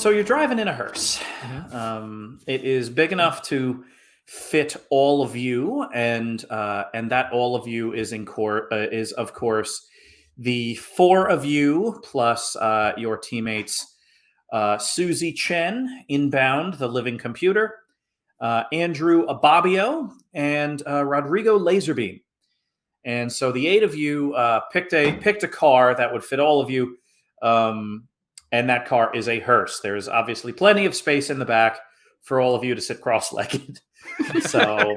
So you're driving in a hearse. It is big enough to fit all of you, and that all of you is is of course the four of you plus your teammates, Susie Chen, inbound, the living computer, Andrew Ababio, and Rodrigo Laserbeam. And so the eight of you picked a car that would fit all of you, and that car is a hearse. There's obviously plenty of space in the back for all of you to sit cross-legged. So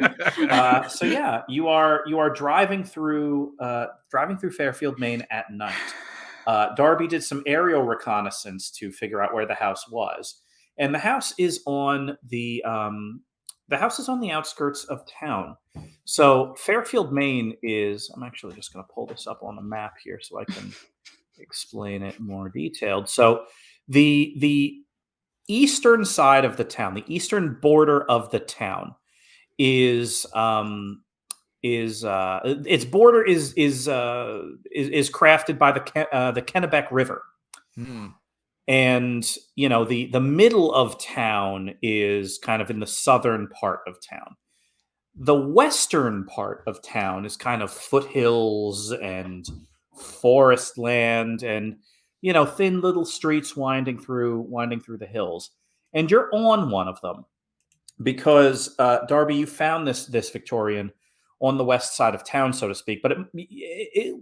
yeah, you are driving through Fairfield, Maine at night. Darby did some aerial reconnaissance to figure out where the house was, and the house is on the outskirts of town. So Fairfield, Maine is. I'm actually just going to pull this up on the map here so I can explain it more detailed. So the eastern side of the town, the eastern border of the town, its border is crafted by the Kennebec River. And the middle of town is kind of in the southern part of town. The western part of town is kind of foothills and forest land, and thin little streets winding through the hills. And you're on one of them because Darby, you found this Victorian on the west side of town, so to speak. But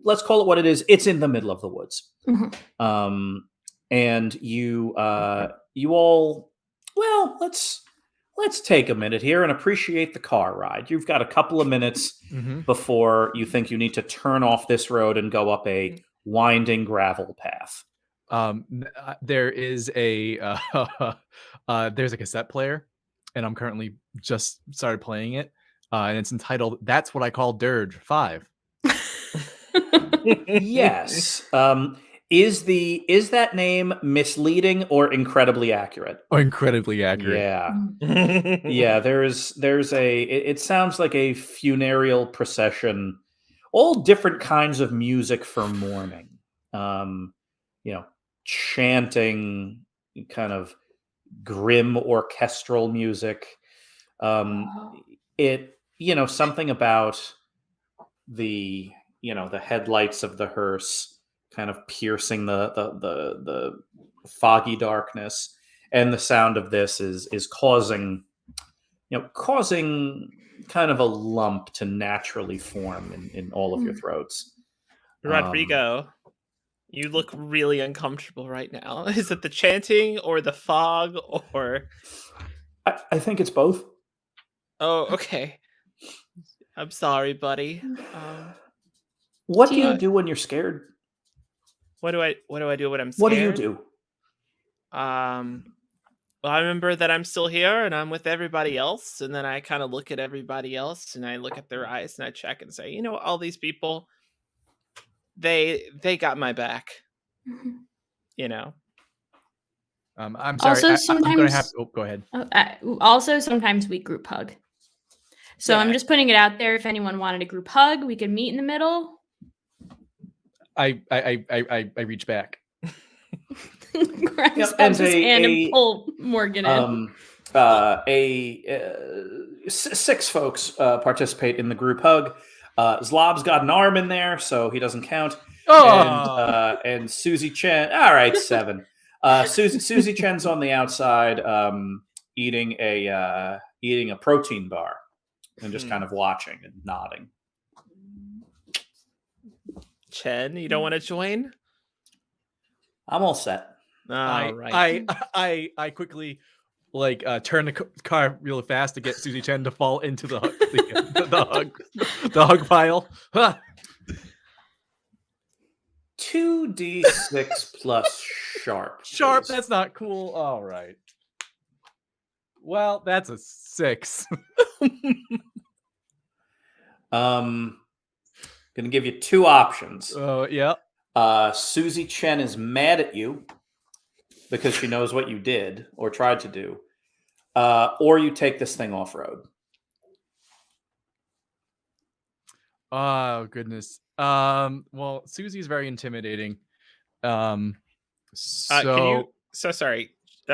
let's call it what it is. It's in the middle of the woods. And you all, well, let's take a minute here and appreciate the car ride. You've got a couple of minutes before you think you need to turn off this road and go up a winding gravel path. There is there's a cassette player, and I'm currently just started playing it, and it's entitled "That's What I Call Dirge 5." Yes. Is that name misleading or incredibly accurate? Oh, incredibly accurate. Yeah. Yeah, it sounds like a funereal procession, all different kinds of music for mourning. Chanting, kind of grim orchestral music. Something about the headlights of the hearse kind of piercing the foggy darkness, and the sound of this is causing kind of a lump to naturally form in all of your throats. Rodrigo, you look really uncomfortable right now. Is it the chanting or the fog, or? I think it's both. Oh, okay. I'm sorry, buddy. What do you do when you're scared? What do I do when I'm scared? What do you do? Well, I remember that I'm still here and I'm with everybody else, and then I kind of look at everybody else and I look at their eyes and I check and say, all these people, they got my back. I'm sorry. Also, I'm gonna have to. Go ahead. Also, sometimes we group hug. So I'm just putting it out there. If anyone wanted a group hug, we could meet in the middle. I reach back. Grabs his hand and pull Morgan in. 6 folks participate in the group hug. Zlobs got an arm in there, so he doesn't count. And Susie Chen. All right, 7. Susie Chen's on the outside, eating a protein bar and just kind of watching and nodding. Chen, you don't want to join? I'm all set. Right. I quickly turn the car real fast to get Susie Chen to fall into the hug pile. 2d6 plus sharp. Sharp, please. that's not cool. All right. Well, that's a 6. Gonna give you 2 options. Oh, yeah. Susie Chen is mad at you because she knows what you did or tried to do, or you take this thing off road. Oh goodness. Well, Susie's very intimidating. So sorry.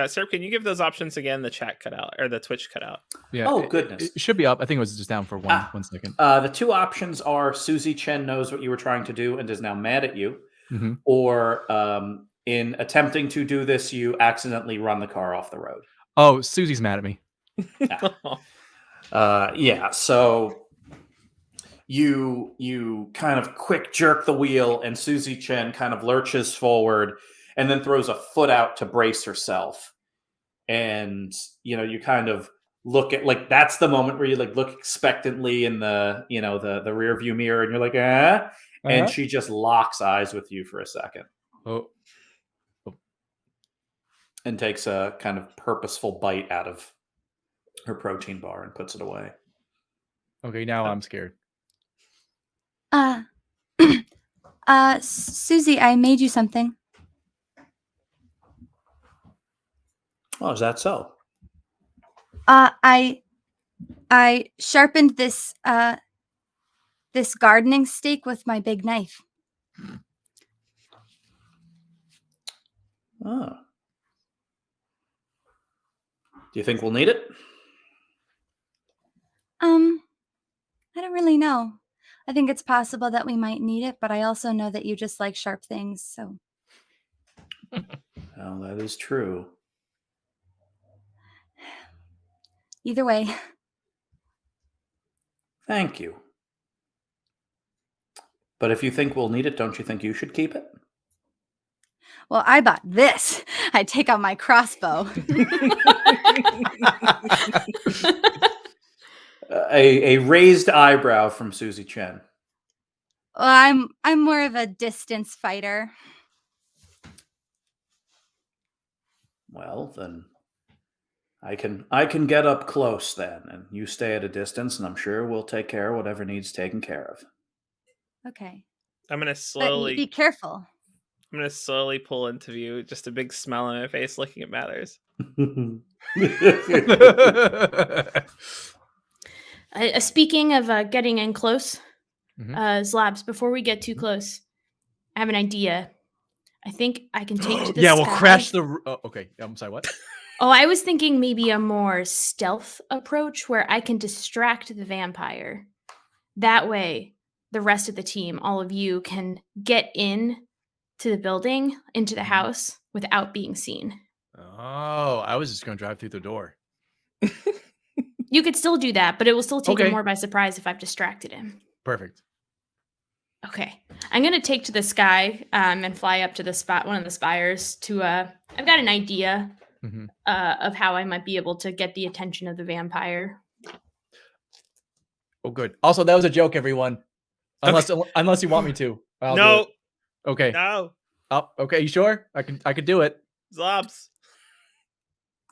Sir, can you give those options again? The chat cut out or the Twitch cut out. Yeah. Oh, goodness. It should be up. I think it was just down for one second. The two options are Susie Chen knows what you were trying to do and is now mad at you, Mhm. or in attempting to do this, you accidentally run the car off the road. Oh, Susie's mad at me. Yeah, so you kind of quick jerk the wheel, and Susie Chen kind of lurches forward and then throws a foot out to brace herself. And you kind of look at, like, that's the moment where you like look expectantly in the the rear view mirror, and you're like, and she just locks eyes with you for a second. Oh. And takes a kind of purposeful bite out of her protein bar and puts it away. Okay, now I'm scared. Susie, I made you something. Oh, is that so? I sharpened this gardening stake with my big knife. Oh. Do you think we'll need it? I don't really know. I think it's possible that we might need it, but I also know that you just like sharp things, so. Well, that is true. Either way. Thank you. But if you think we'll need it, don't you think you should keep it? Well, I bought this. I take out my crossbow. A raised eyebrow from Susie Chen. Well, I'm more of a distance fighter. Well, then I can get up close then, and you stay at a distance, and I'm sure we'll take care of whatever needs taken care of. Okay. I'm gonna But slowly be careful. I'm gonna slowly pull into view, just a big smile on my face, looking at Matters. Speaking of getting in close, Mhm. Zlobs, before we get too close, I have an idea. I think I can take to the Yeah, sky. we'll crash the. Oh, okay. I'm sorry. What? Oh, I was thinking maybe a more stealth approach where I can distract the vampire. That way, the rest of the team, all of you, can get in to the building, into the house, without being seen. Oh, I was just going to drive through the door. You could still do that, but it will still take him Okay. more by surprise if I've distracted him. Perfect. Okay. I'm going to take to the sky and fly up to the spot, one of the spires to, I've got an idea Mhm. of how I might be able to get the attention of the vampire. Oh, good. Also, that was a joke, everyone. Unless you want me to. I'll do No, it. Okay. no, Oh, okay. You sure? I could do it. Zlobs.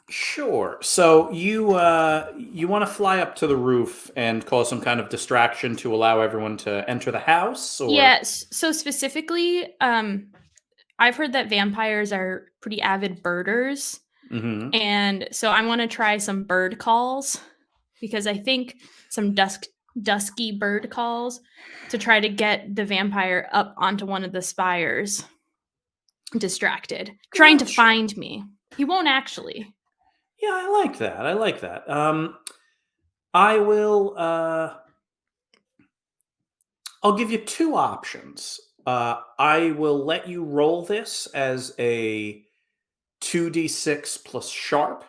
Sure. So you want to fly up to the roof and cause some kind of distraction to allow everyone to enter the house? Or? Yes. So specifically, I've heard that vampires are pretty avid birders. Mm-hmm. And so I want to try some bird calls because I think some dusky bird calls to try to get the vampire up onto one of the spires, distracted, trying to Gotcha. find me. He won't actually. Yeah, I like that. I will. I'll give you two options. I will let you roll this as a 2d6 plus sharp,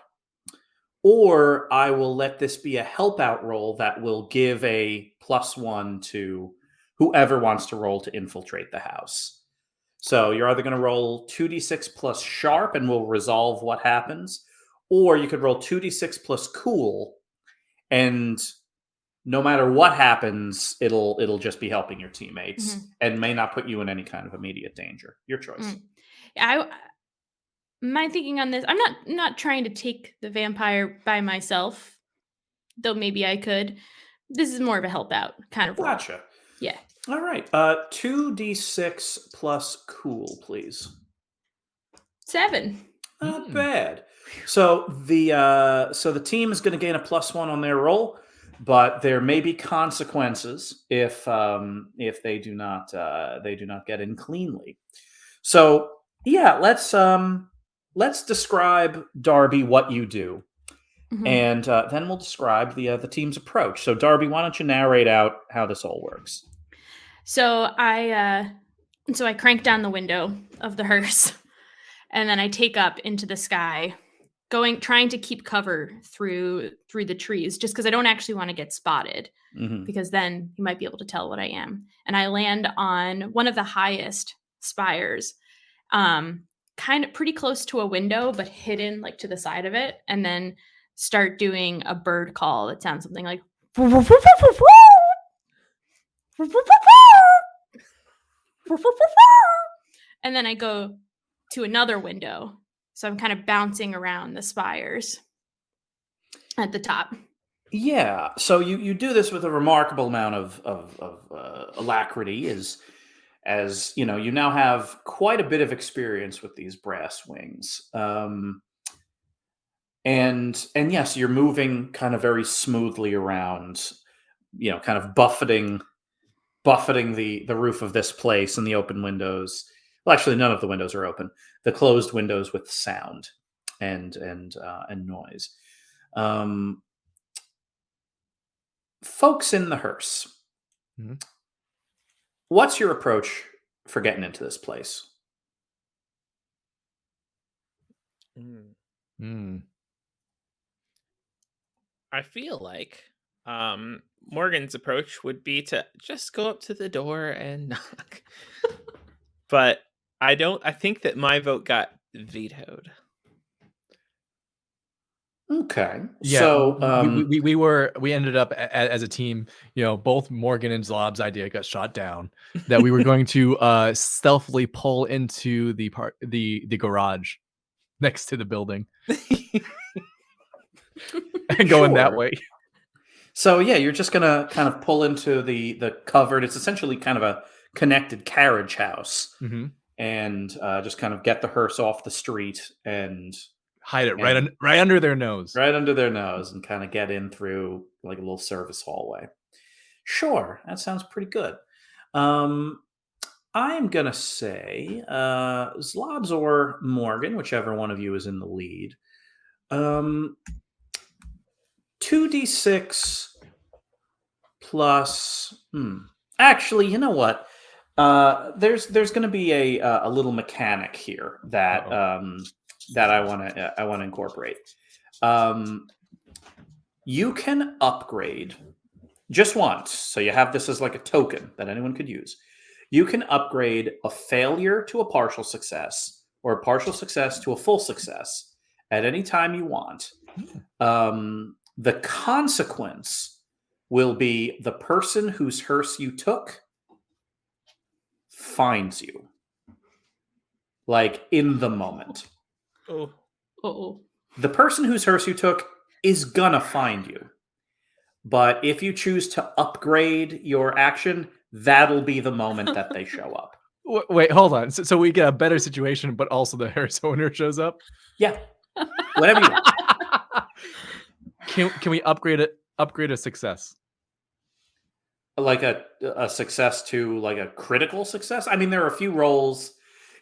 or I will let this be a help out roll that will give a +1 to whoever wants to roll to infiltrate the house. So you're either going to roll 2d6 plus sharp and we'll resolve what happens, or you could roll 2d6 plus cool, and no matter what happens, it'll just be helping your teammates and may not put you in any kind of immediate danger. Your choice. My thinking on this, I'm not trying to take the vampire by myself, though maybe I could. This is more of a help out kind of role. Gotcha. Yeah. All right. 2d6 plus cool, please. 7. Not bad. So the team is going to gain a +1 on their roll, but there may be consequences if they do not get in cleanly. So yeah, let's let's describe, Darby, what you do. Mhm. And then we'll describe the team's approach. So, Darby, why don't you narrate out how this all works? So I crank down the window of the hearse, and then I take up into the sky, trying to keep cover through the trees, just because I don't actually want to get spotted, Mhm. because then you might be able to tell what I am. And I land on one of the highest spires, kind of pretty close to a window, but hidden like to the side of it, and then start doing a bird call that sounds something like and then I go to another window. So I'm kind of bouncing around the spires at the top. Yeah. So you do this with a remarkable amount of alacrity, as you know, you now have quite a bit of experience with these brass wings. And yes, you're moving kind of very smoothly around, you know, kind of buffeting the roof of this place and the open windows. Well, actually, none of the windows are open. The closed windows with sound and noise. Folks in the hearse, Mhm. what's your approach for getting into this place? Hmm. I feel like Morgan's approach would be to just go up to the door and knock. But I think that my vote got vetoed. Okay. Yeah, So, we ended up as a team. Both Morgan and Zlobs' idea got shot down. That we were going to stealthily pull into the garage next to the building and go in that Sure. way. So yeah, you're just gonna kind of pull into the covered. It's essentially kind of a connected carriage house, Mhm. and just kind of get the hearse off the street and Hide it And- right under their nose. right under their nose, and kind of get in through like a little service hallway. Sure, that sounds pretty good. Um, I am gonna say Zlobs or Morgan, whichever one of you is in the lead. 2d6 plus. Actually, you know what? There's going to be a little mechanic here that that I want to incorporate. You can upgrade just once, so you have this as like a token that anyone could use. You can upgrade a failure to a partial success or a partial success to a full success at any time you want. The consequence will be the person whose hearse you took finds you, like in the moment. Oh. Uh-oh. The person whose hearse you took is gonna find you. But if you choose to upgrade your action, that'll be the moment that they show up. Wait, hold on. So we get a better situation, but also the hearse owner shows up. Yeah. Whatever you want. Can we upgrade a success? Like a success to like a critical success? I mean, there are a few rolls.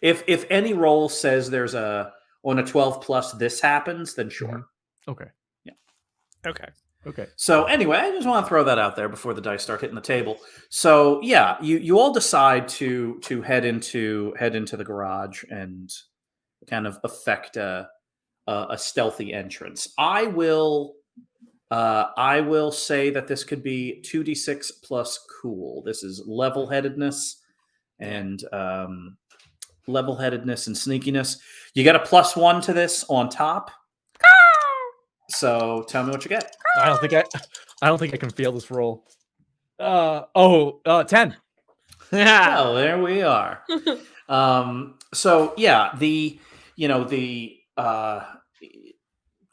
If any roll says there's on a 12 plus this happens, then sure. Okay. Yeah. Okay. So anyway, I just want to throw that out there before the dice start hitting the table. So yeah, you all decide to head into the garage and kind of effect a stealthy entrance. I will say that this could be 2d6 plus cool. This is level-headedness and level-headedness and sneakiness. You get a +1 to this on top. So tell me what you get. I don't think I can fail this roll. 10. Well, there we are. So yeah, the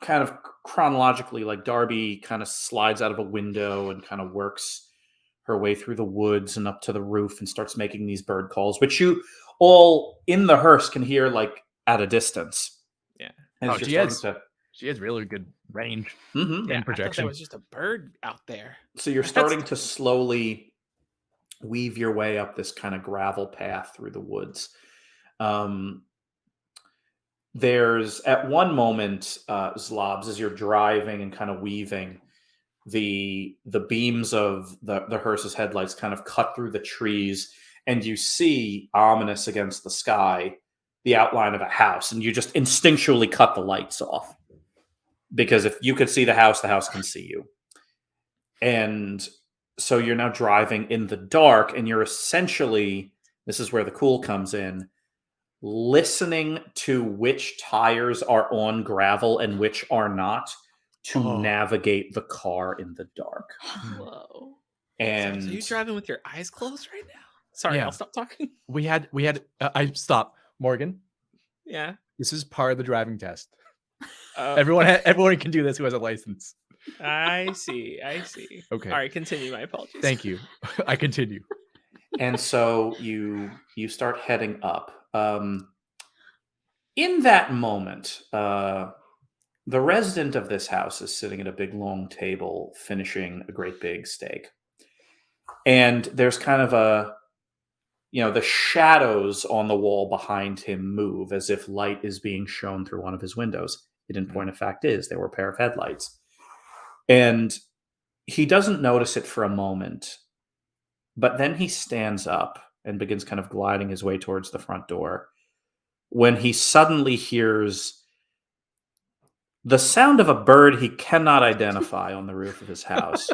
kind of chronologically, like Darby kind of slides out of a window and kind of works her way through the woods and up to the roof and starts making these bird calls, which you all in the hearse can hear like at a distance. Yeah. As She you're has really good range Mhm. Yeah, and I thought projection. that was just a bird out there. So you're starting to slowly weave your way up this kind of gravel path through the woods. there's at one moment, Zlobs, as you're driving and kind of weaving, the beams of the hearse's headlights kind of cut through the trees, and you see, ominous against the sky, the outline of a house, and you just instinctually cut the lights off. Because if you could see the house can see you. And so you're now driving in the dark, and you're essentially, this is where the cool comes in, listening to which tires are on gravel and which are not to navigate the car in the dark. Whoa. And So you driving with your eyes closed right now? Sorry, Yeah. I'll stop talking. We had I stop. Morgan, Yeah. this is part of the driving test. Oh, Everyone can do this who has a license. I see. Okay. All right, continue. My apologies. Thank you. I continue. and so you start heading up. In that moment, the resident of this house is sitting at a big long table finishing a great big steak. And there's kind of the shadows on the wall behind him move as if light is being shown through one of his windows. It, in point of fact, is. They were a pair of headlights. And he doesn't notice it for a moment, but then he stands up and begins kind of gliding his way towards the front door when he suddenly hears the sound of a bird he cannot identify on the roof of his house.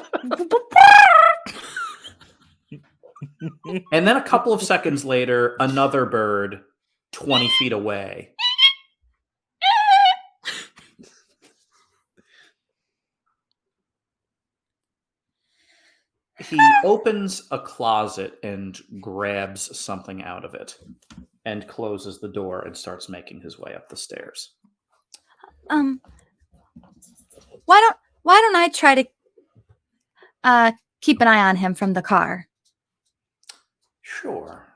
And then a couple of seconds later, another bird 20 feet away. He opens a closet and grabs something out of it and closes the door and starts making his way up the stairs. Why don't I try to keep an eye on him from the car? Sure.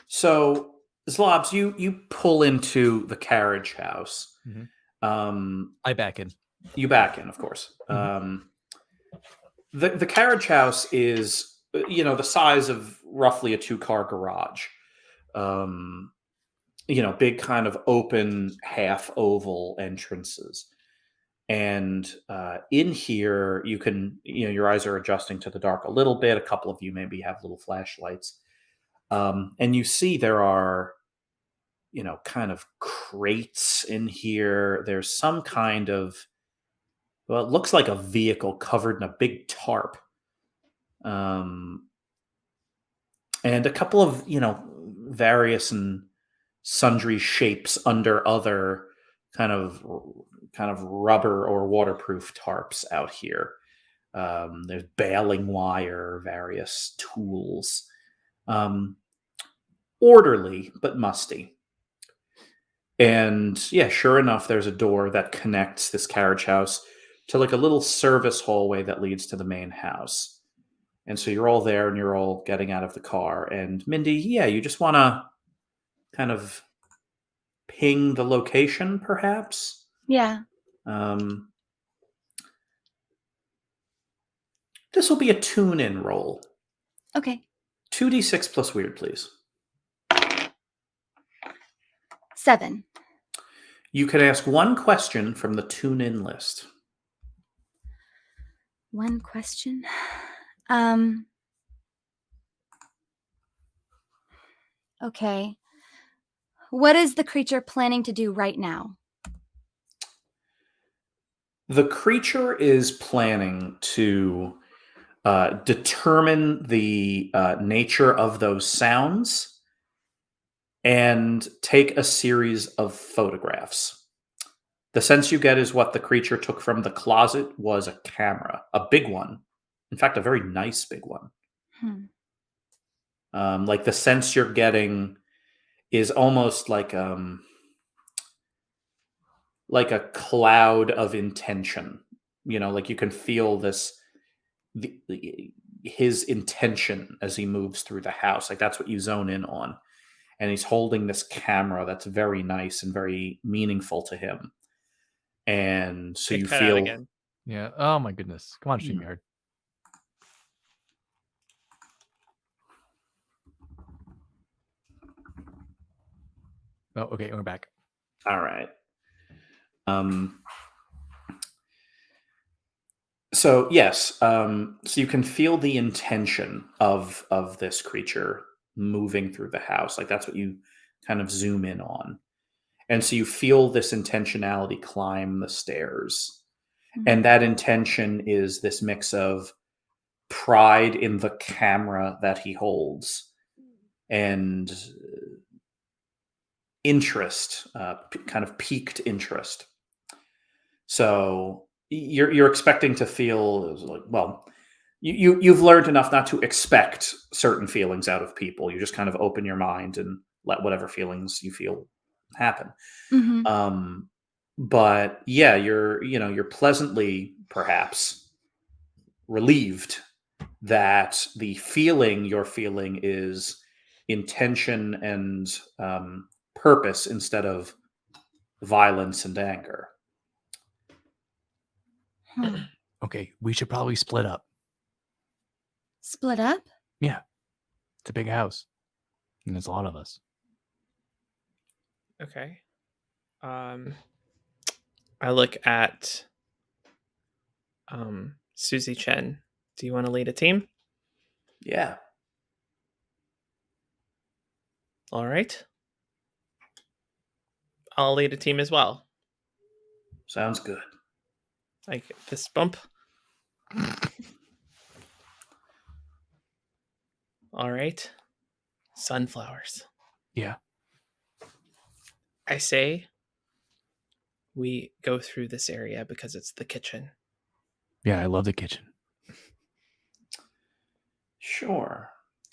So, Zlobs, you pull into the carriage house. Mm-hmm. I back in. You back in, of course. Mm-hmm. The carriage house is, the size of roughly a 2-car garage. Big kind of open half oval entrances. And in here, you can, your eyes are adjusting to the dark a little bit. A couple of you maybe have little flashlights. And you see there are, kind of crates in here. There's some kind of, well, it looks like a vehicle covered in a big tarp. And a couple of, various and sundry shapes under other kind of rubber or waterproof tarps out here. There's baling wire, various tools. Orderly, but musty. And yeah, sure enough, there's a door that connects this carriage house to like a little service hallway that leads to the main house. And so you're all there and you're all getting out of the car. And Mindy, yeah, you just want to kind of ping the location, perhaps? Yeah. This will be a tune-in roll. Okay. 2d6 plus weird, please. 7. You can ask one question from the tune-in list. One question. Okay. What is the creature planning to do right now? The creature is planning to determine the nature of those sounds and take a series of photographs. The sense you get is what the creature took from the closet was a camera, a big one. In fact, a very nice big one. Like the sense you're getting is almost like a cloud of intention. Like you can feel this, his intention as he moves through the house. Like that's what you zone in on. And he's holding this camera that's very nice and very meaningful to him. And so you feel again. Yeah. Oh my goodness. Come on, StreamYard. Oh, okay. We're back. All right. So yes, so you can feel the intention of this creature moving through the house. Like that's what you kind of zoom in on. And so you feel this intentionality climb the stairs. And that intention is this mix of pride in the camera that he holds and interest, kind of piqued interest. So you're expecting to feel like, well, you've learned enough not to expect certain feelings out of people. You just kind of open your mind and let whatever feelings you feel happen. Mm-hmm. But yeah, you're pleasantly perhaps relieved that the feeling you're feeling is intention and purpose instead of violence and anger. Okay, we should probably split up. Split up? Yeah, it's a big house, and there's a lot of us. Okay. I look at Susie Chen. Do you want to lead a team? Yeah. All right. I'll lead a team as well. Sounds good. Like fist bump. All right. Sunflowers. Yeah. I say we go through this area because it's the kitchen. Yeah, I love the kitchen. Sure.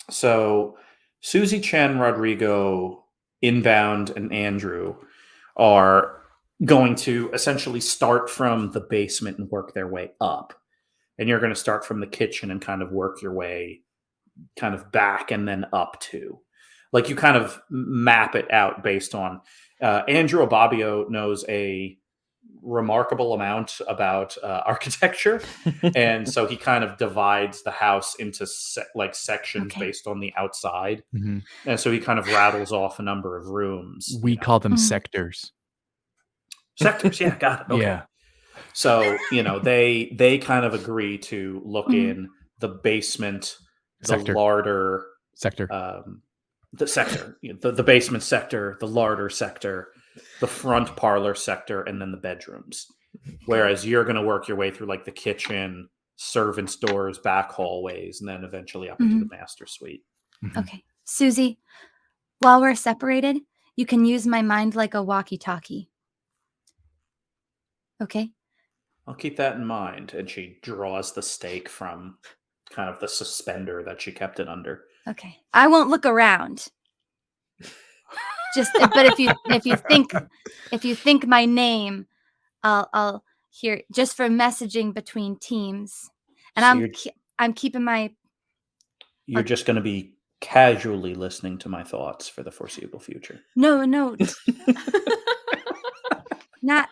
So Susie Chen, Rodrigo, Inbound, and Andrew are going to essentially start from the basement and work their way up. And you're going to start from the kitchen and kind of work your way kind of back and then up to. Like you kind of map it out based on Andrew Ababio knows a remarkable amount about architecture, and so he kind of divides the house into sections based on the outside, and so he kind of rattles off a number of rooms. We call them sectors. Sectors, yeah, got it. Okay. Yeah. So they kind of agree to look in the basement, Sector. the larder Sector. The sector, the basement sector, the larder sector, the front parlor sector, and then the bedrooms. Whereas you're going to work your way through like the kitchen, servants' doors, back hallways, and then eventually up into the master suite. Okay. Susie, while we're separated, you can use my mind like a walkie-talkie. Okay? I'll keep that in mind. And she draws the stake from kind of the suspender that she kept it under. Okay. I won't look around. But if you think my name, I'll hear just for messaging between teams. And so I'm keeping my. You're just going to be casually listening to my thoughts for the foreseeable future. No. not.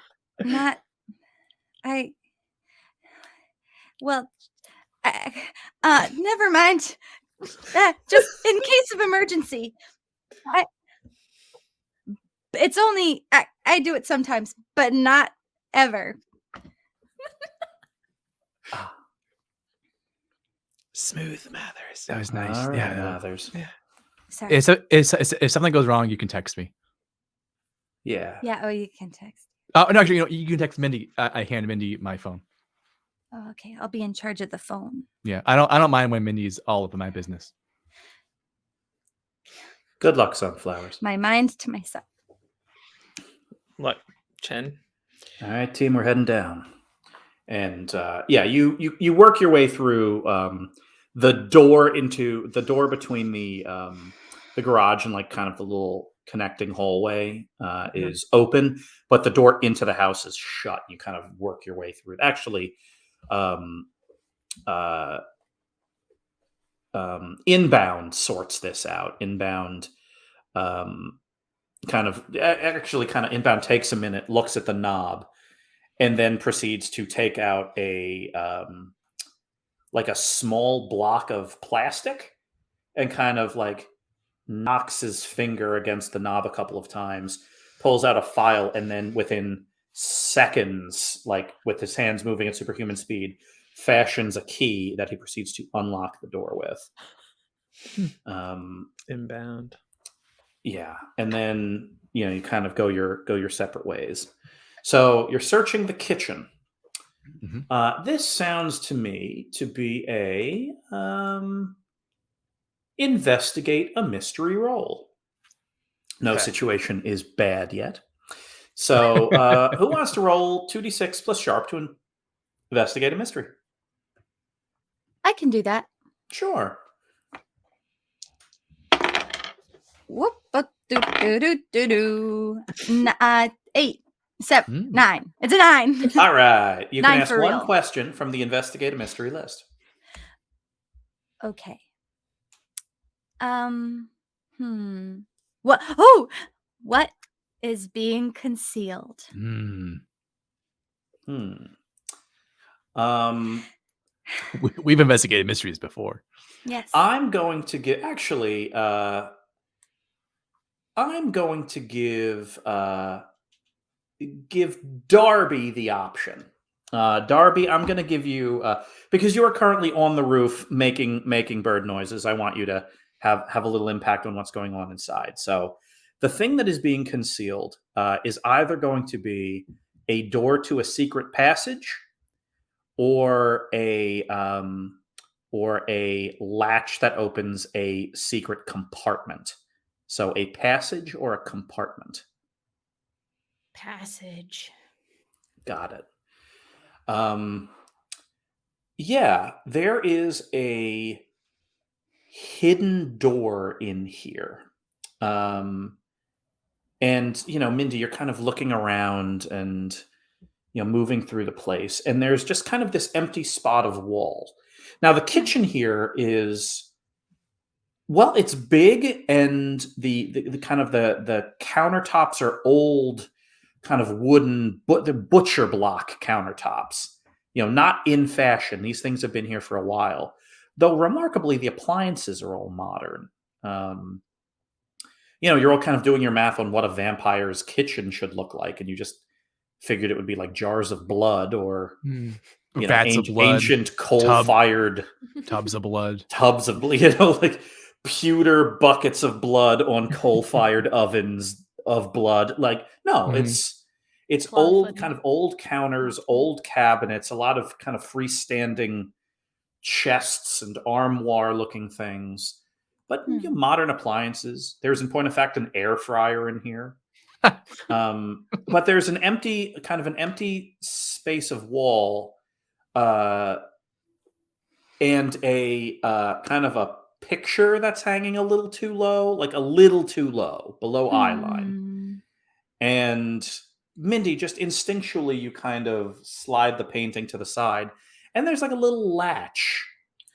Never mind. Just in case of emergency. It's only I do it sometimes, but not ever. Smooth Mathers. That was nice. All right, yeah, Mathers. Yeah. Sorry. If something goes wrong, you can text me. Yeah. Yeah. Oh, you can text. Oh no, actually, you can text Mindy. I hand Mindy my phone. Oh, okay. I'll be in charge of the phone. Yeah, I don't mind when Mindy's all up in my business. Good luck, sunflowers. My mind to myself. Look, Chen. All right, team, we're heading down. And you work your way through the door between the garage and like kind of the little connecting hallway is open, but the door into the house is shut. You kind of work your way through it. Actually, Inbound sorts this out. Inbound Inbound takes a minute, looks at the knob, and then proceeds to take out a small block of plastic and kind of like knocks his finger against the knob a couple of times, pulls out a file, and then within seconds, like with his hands moving at superhuman speed, fashions a key that he proceeds to unlock the door with. Inbound. Yeah, and then you kind of go your separate ways. So you're searching the kitchen. This sounds to me to be a investigate a mystery roll. No situation is bad yet. So who wants to roll 2d6 plus sharp to investigate a mystery? I can do that. Sure. Whoop, do, do, do, do, do. 8, 7, 9. It's a 9. All right. You 9 can ask for one real. question from the investigate a mystery list. Okay. What? Oh, what is being concealed? We've investigated mysteries before. Yes. I'm going to give give Darby the option. Darby, I'm going to give you because you are currently on the roof making bird noises. I want you to have a little impact on what's going on inside. So the thing that is being concealed is either going to be a door to a secret passage or a latch that opens a secret compartment. So a passage or a compartment. Passage. Got it. Yeah, there is a hidden door in here. And Mindy, you're kind of looking around and moving through the place, and there's just kind of this empty spot of wall. Now the kitchen here is, well, it's big, and the kind of the countertops are old, kind of wooden, but the butcher block countertops. Not in fashion. These things have been here for a while, though remarkably the appliances are all modern. You're all kind of doing your math on what a vampire's kitchen should look like, and you just figured it would be like jars of blood or vats of blood, ancient coal-fired tubs of blood, like pewter buckets of blood on coal-fired ovens of blood. Like, no, it's old, kind of old counters, old cabinets, a lot of kind of freestanding chests and armoire-looking things, but modern appliances. There's, in point of fact, an air fryer in here. But there's an empty space of wall, and a kind of a picture that's hanging a little too low, below eye line. And Mindy, just instinctually, you kind of slide the painting to the side, and there's like a little latch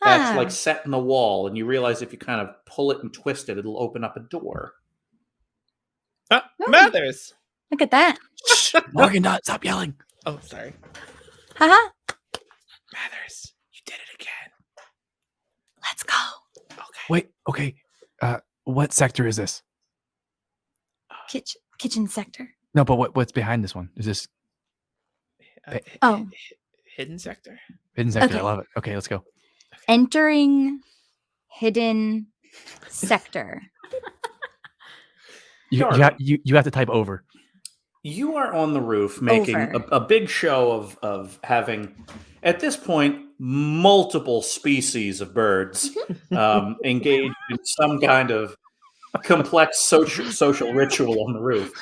that's like set in the wall, and you realize if you kind of pull it and twist it, it'll open up a door. Mathers! Look at that. Shh, Morgan, stop yelling. Oh, sorry. Haha. Mathers, you did it again. Let's go. Okay. Wait, okay. What sector is this? Kitchen sector. No, but what's behind this one? Is this Hidden sector. hidden sector? Okay. I love it. Okay, let's go. Entering hidden sector. You have to type over. You are on the roof making a big show of having, at this point, multiple species of birds engaged in some kind of complex social ritual on the roof.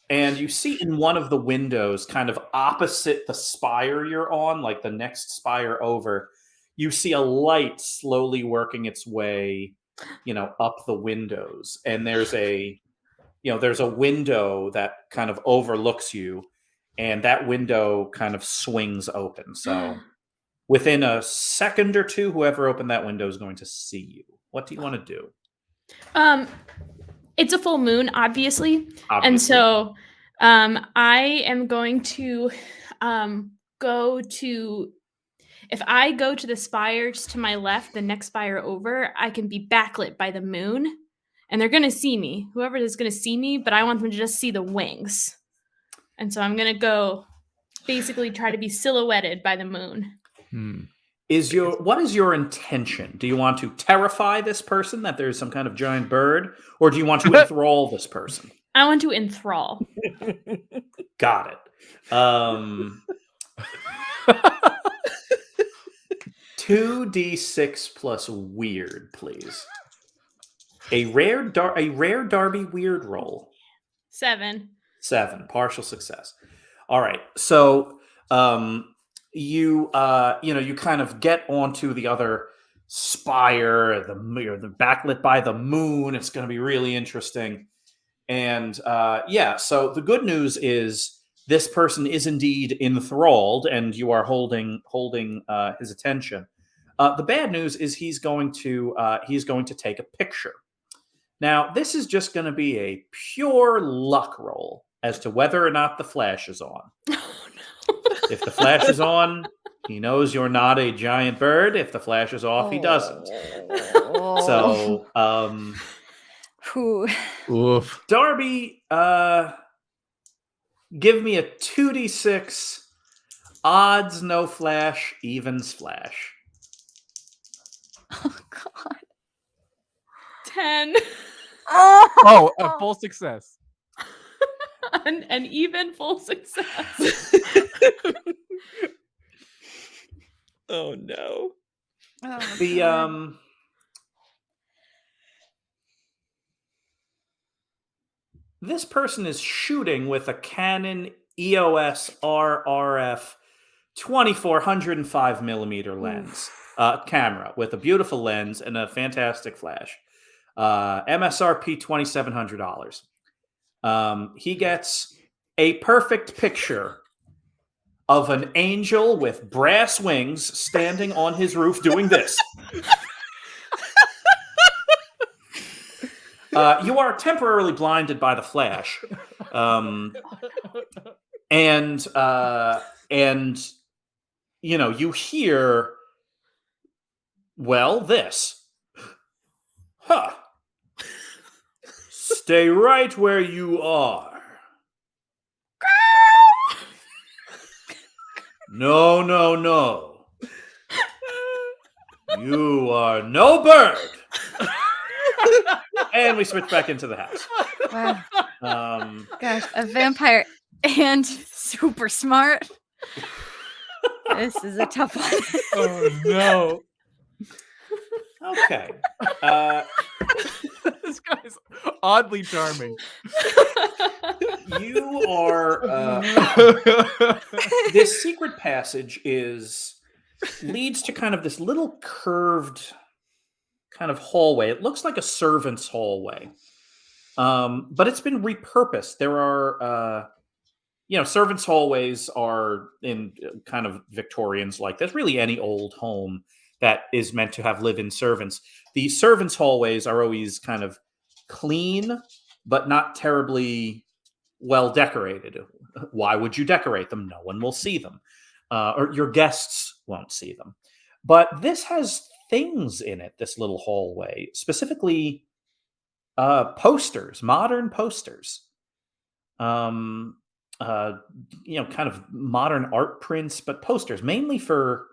And you see in one of the windows, kind of opposite the spire you're on, like the next spire over, you see a light slowly working its way, up the windows. And there's a window that kind of overlooks you, and that window kind of swings open. So within a second or two, whoever opened that window is going to see you. What do you want to do? It's a full moon, obviously. And so I am going to go to, if I go to the spires to my left, the next spire over, I can be backlit by the moon. and they're going to see me. Whoever is going to see me, but I want them to just see the wings. And so I'm going to go basically try to be silhouetted by the moon. What is your intention? Do you want to terrify this person that there's some kind of giant bird, or do you want to enthrall this person? I want to enthrall. Got it. 2d6 plus weird, please. A rare Darby weird roll. 7. 7, partial success. All right, so you kind of get onto the other spire, the backlit by the moon. It's going to be really interesting. And so the good news is this person is indeed enthralled, and you are holding his attention. The bad news is he's going to take a picture. Now, this is just going to be a pure luck roll as to whether or not the flash is on. Oh, no. If the flash is on, he knows you're not a giant bird. If the flash is off, he doesn't. So, Oof. Darby, give me a 2d6 odds no flash, evens flash. Oh God. 10. Oh, a full success. An even full success. Oh no. The this person is shooting with a Canon EOS RRF 2405 millimeter lens camera with a beautiful lens and a fantastic flash. MSRP $2,700. He gets a perfect picture of an angel with brass wings standing on his roof doing this. You are temporarily blinded by the flash, and you hear, well, this, huh? Stay right where you are. No, no, no. You are no bird. And we switch back into the house. Wow. Gosh, a vampire and super smart. This is a tough one. Oh no. Okay. This guy's oddly charming. You are this secret passage leads to kind of this little curved kind of hallway. It looks like a servant's hallway, but it's been repurposed. There are servants' hallways are in kind of Victorians like this. Really, any old home that is meant to have live-in servants. The servants' hallways are always kind of clean, but not terribly well decorated. Why would you decorate them? No one will see them, or your guests won't see them. But this has things in it, this little hallway, specifically posters, modern posters. Kind of modern art prints, but posters, mainly for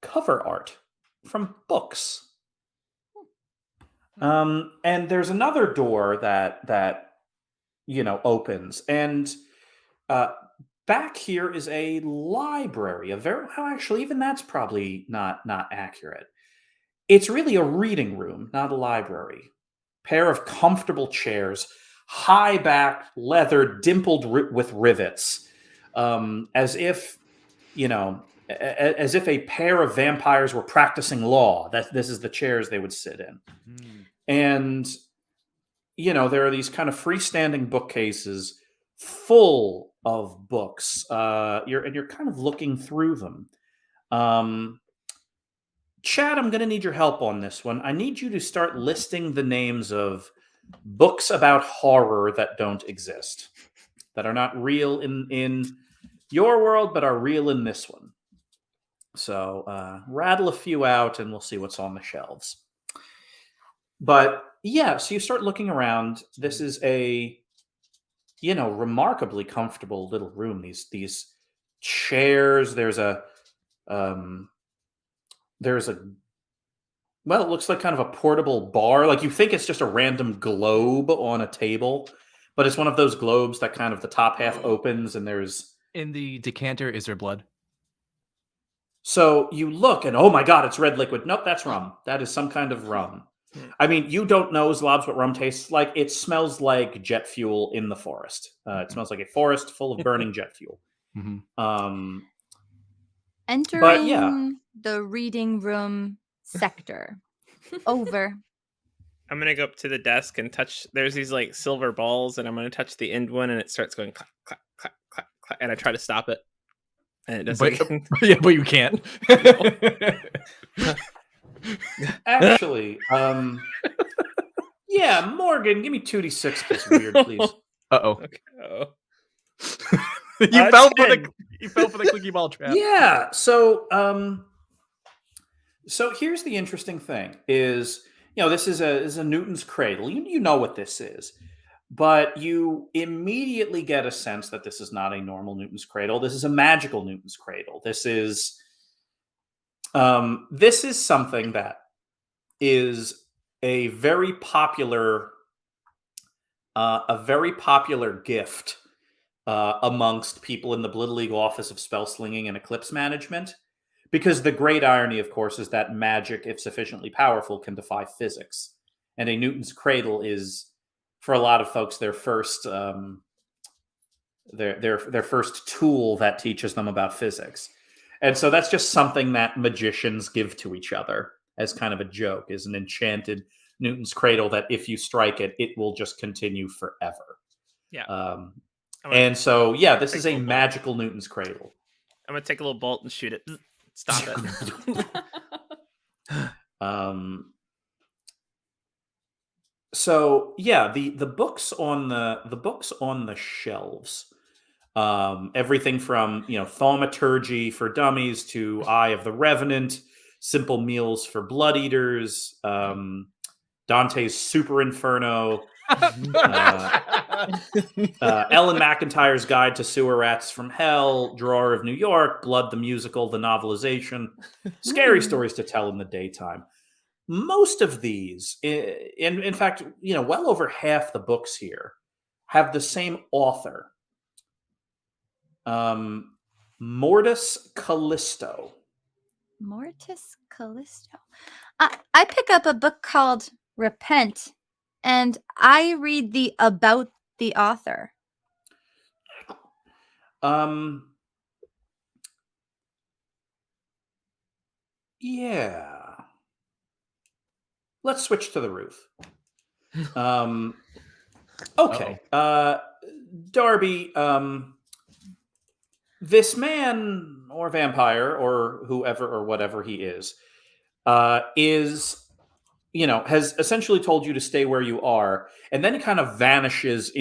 cover art from books. And there's another door that opens, and back here is a library. Even that's probably not accurate. It's really a reading room, not a library. Pair of comfortable chairs, high back, leather, dimpled with rivets, as if a pair of vampires were practicing law. This is the chairs they would sit in. And, there are these kind of freestanding bookcases full of books. You're kind of looking through them. Chad, I'm going to need your help on this one. I need you to start listing the names of books about horror that don't exist, that are not real in your world, but are real in this one. So rattle a few out and we'll see what's on the shelves. But yeah, so you start looking around. This is a remarkably comfortable little room. These chairs. Um, there's a well, it looks like kind of a portable bar. Like you think it's just a random globe on a table, but it's one of those globes that kind of the top half opens and there's. In the decanter, is there blood? So you look and oh my god, it's red liquid. Nope, that's rum. That is some kind of rum. I mean, you don't know, Zlobs, what rum tastes like. It smells like jet fuel in the forest. It smells like a forest full of burning jet fuel. Um, Entering the reading room sector. Over. I'm gonna go up to the desk and touch. There's these like silver balls, and I'm gonna touch the end one, and it starts going clack, clack, clack, clack, clack, and I try to stop it, and it doesn't. Yeah, but you can't. Actually, yeah, Morgan, give me 2d6 plus weird, please. Uh-oh. Okay. Oh. You fell for the clicky ball trap. Yeah. So here's the interesting thing: is this is a Newton's cradle. You know what this is, but you immediately get a sense that this is not a normal Newton's cradle. This is a magical Newton's cradle. This is something that is a very popular gift amongst people in the Blittle League Office of Spell Slinging and Eclipse Management, because the great irony, of course, is that magic, if sufficiently powerful, can defy physics, and a Newton's cradle is, for a lot of folks, their first their first tool that teaches them about physics. And so that's just something that magicians give to each other as kind of a joke, is an enchanted Newton's cradle that if you strike it, it will just continue forever. Yeah. And so, yeah, this is a magical Newton's cradle. I'm going to take a little bolt and shoot it. Stop it. So, yeah, the books on the shelves, everything from, Thaumaturgy for Dummies to Eye of the Revenant, Simple Meals for Blood Eaters, Dante's Super Inferno, Ellen McIntyre's Guide to Sewer Rats from Hell, Drawer of New York, Blood the Musical, the novelization, Scary Stories to Tell in the Daytime. Most of these, in fact, well over half the books here have the same author, Mortis Callisto. Mortis Callisto. I pick up a book called Repent, and I read the about the author. Yeah. Let's switch to the roof. Okay. Darby, this man or vampire or whoever or whatever he is, has essentially told you to stay where you are, and then kind of vanishes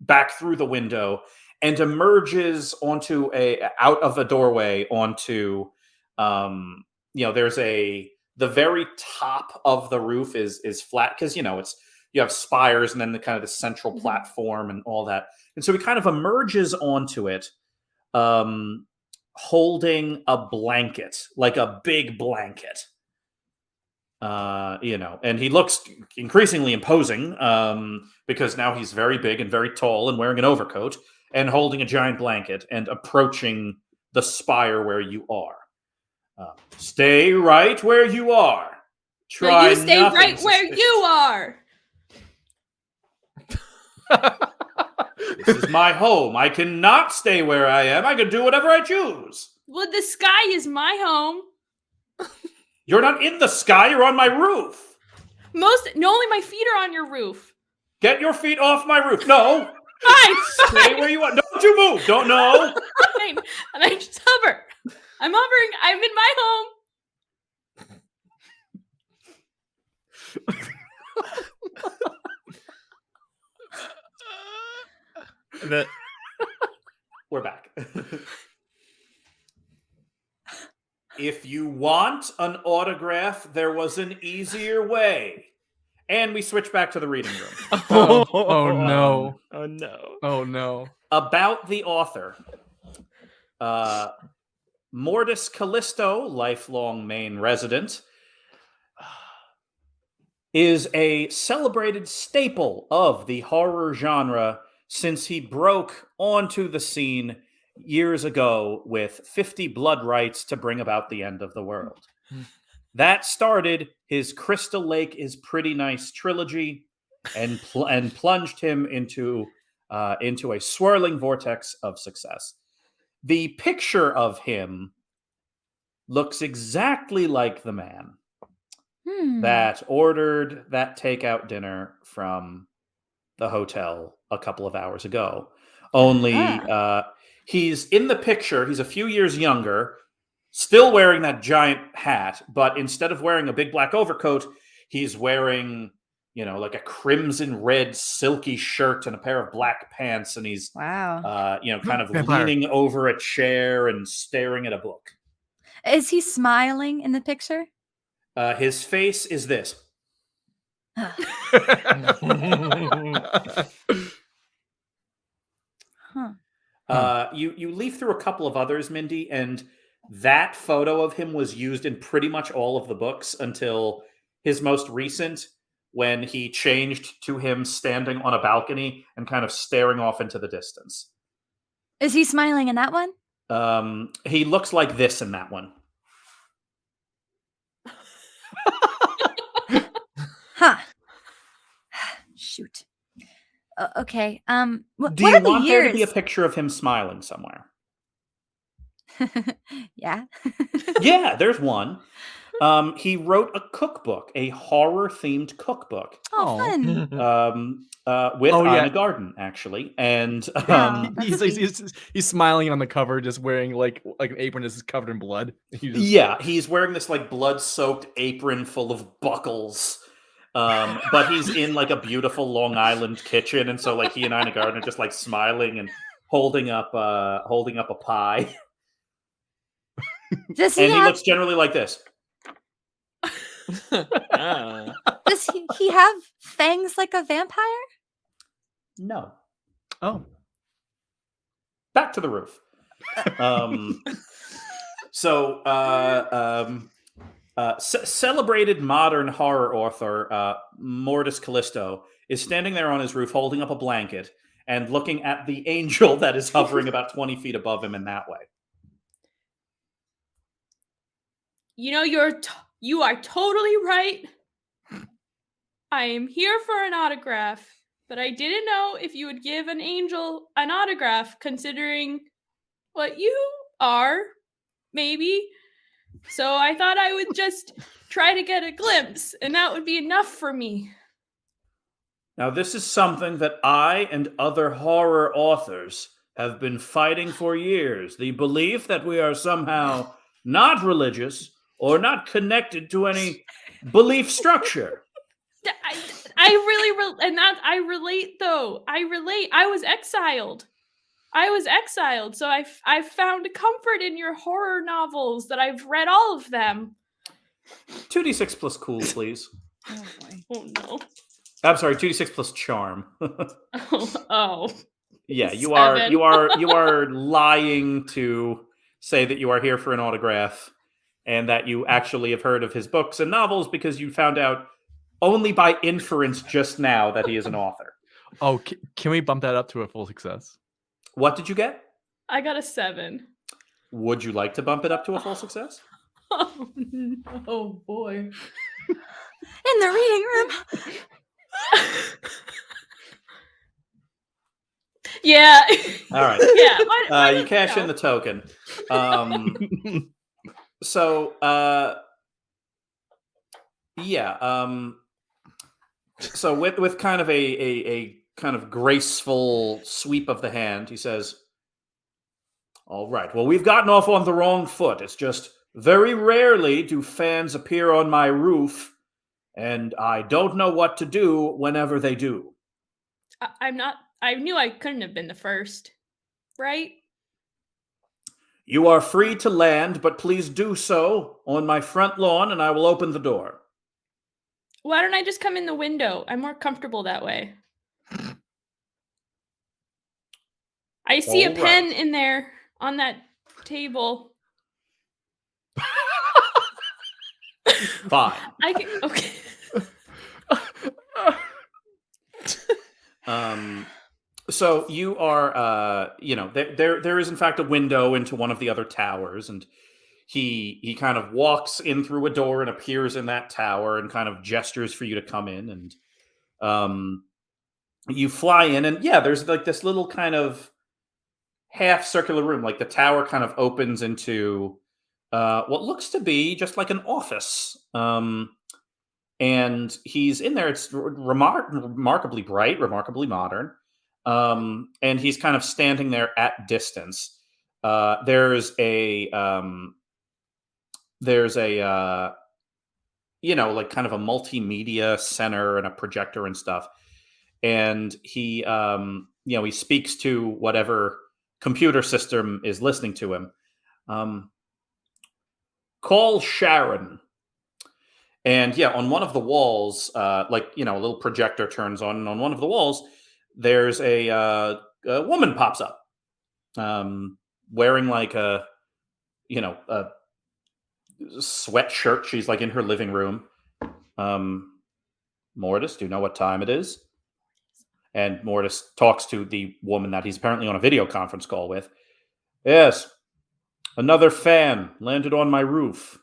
back through the window and emerges out of a doorway onto, there's the very top of the roof is flat because you have spires and then the kind of the central platform and all that, and so he kind of emerges onto it, holding a blanket, like a big blanket, and he looks increasingly imposing, because now he's very big and very tall and wearing an overcoat and holding a giant blanket and approaching the spire where you are. Stay right where you are. Try you stay nothing right where suspicious. you are. This is my home. I cannot stay where I am. I can do whatever I choose. Well, the sky is my home. You're not in the sky. You're on my roof. Only my feet are on your roof. Get your feet off my roof. No. Fine. Stay where you are. Don't you move. Don't know. Fine. And I just hover. I'm hovering. I'm in my home. We're back. if you want an autograph, there was an easier way. And we switch back to the reading room. Oh no. Oh no. Oh no. About the author. Mortis Callisto, lifelong Maine resident, is a celebrated staple of the horror genre since he broke onto the scene years ago with 50 blood rights to bring about the end of the world. That started his Crystal Lake is Pretty Nice trilogy and plunged him into a swirling vortex of success. The picture of him looks exactly like the man that ordered that takeout dinner from the hotel a couple of hours ago. Only he's in the picture. He's a few years younger, still wearing that giant hat, but instead of wearing a big black overcoat, he's wearing, like a crimson red silky shirt and a pair of black pants, and he's kind of Vampire. leaning over a chair and staring at a book. Is he smiling in the picture? His face is this. You leaf through a couple of others, Mindy, and that photo of him was used in pretty much all of the books until his most recent, when he changed to him standing on a balcony and kind of staring off into the distance. Is he smiling in that one? He looks like this in that one. Huh. Shoot. Okay. Do what you are the want there to be a years? picture of him smiling somewhere? Yeah. Yeah, there's one. He wrote a cookbook, a horror-themed cookbook. Oh, fun. With Oh, yeah. Ina Garden, actually. And Oh, that's He's smiling on the cover, just wearing like an apron that's covered in blood. he's wearing this like blood-soaked apron full of buckles. But he's in like a beautiful Long Island kitchen, and so like he and Ina Garden are just like smiling and holding up a pie. Does he And he have? looks generally like this. Does he have fangs like a vampire? No. Oh. Back to the roof. Celebrated modern horror author Mortis Callisto is standing there on his roof holding up a blanket and looking at the angel that is hovering about 20 feet above him in that way. You are totally right. I am here for an autograph, but I didn't know if you would give an angel an autograph, considering what you are, maybe. So I thought I would just try to get a glimpse, and that would be enough for me. Now, this is something that I and other horror authors have been fighting for years. The belief that we are somehow not religious or not connected to any belief structure. I relate, though. I relate. I was exiled, so I've found comfort in your horror novels that I've read all of them. 2d6 plus cool, please. Oh boy. Oh no. I'm sorry, 2d6 plus charm. Oh. Yeah, you 7. are lying to say that you are here for an autograph and that you actually have heard of his books and novels because you found out only by inference just now that he is an author. Oh, can we bump that up to a full success? What did you get? I got a 7. Would you like to bump it up to a full success? Oh no, boy. In the reading room. Yeah. All right. Yeah. You cash in the token. So with kind of a kind of graceful sweep of the hand, he says, "All right. Well, we've gotten off on the wrong foot. It's just very rarely do fans appear on my roof, and I don't know what to do whenever they do." I knew I couldn't have been the first, right? You are free to land, but please do so on my front lawn, and I will open the door. Why don't I just come in the window? I'm more comfortable that way. I see a All pen right. in there on that table. Fine. I can, okay. So you are, there is in fact a window into one of the other towers, and he kind of walks in through a door and appears in that tower and kind of gestures for you to come in, and you fly in, and yeah, there's like this little kind of half circular room, like the tower kind of opens into what looks to be just like an office. And he's in there. It's remarkably bright, remarkably modern. And he's kind of standing there at distance. There's a like kind of a multimedia center and a projector and stuff. And he he speaks to whatever computer system is listening to him. Call Sharon. And yeah, on one of the walls, a little projector turns on, and on one of the walls, there's a woman pops up, wearing like a sweatshirt. She's like in her living room. Mortis, do you know what time it is? And Mortis talks to the woman that he's apparently on a video conference call with. Yes, another fan landed on my roof.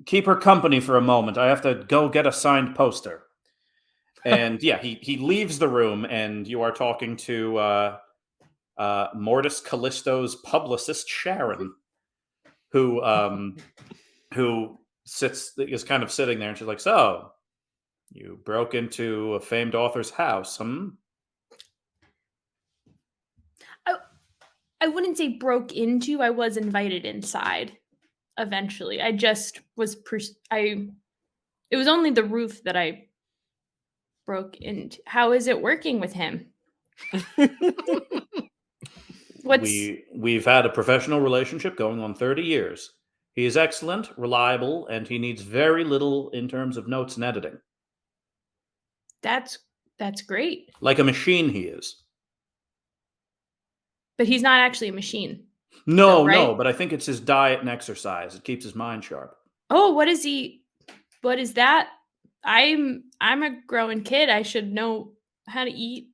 Keep her company for a moment. I have to go get a signed poster. And yeah, he leaves the room, and you are talking to Mortis Callisto's publicist Sharon, who is kind of sitting there, and she's like, "So, you broke into a famed author's house, hmm?" I wouldn't say broke into. I was invited inside. Eventually, I just was. It was only the roof that I broke into. How is it working with him? We've had a professional relationship going on 30 years. He is excellent, reliable, and he needs very little in terms of notes and editing. That's great. Like a machine, he is. But he's not actually a machine. No, right? no, but I think it's his diet and exercise. It keeps his mind sharp. Oh, what is he? What is that? I'm a growing kid. I should know how to eat.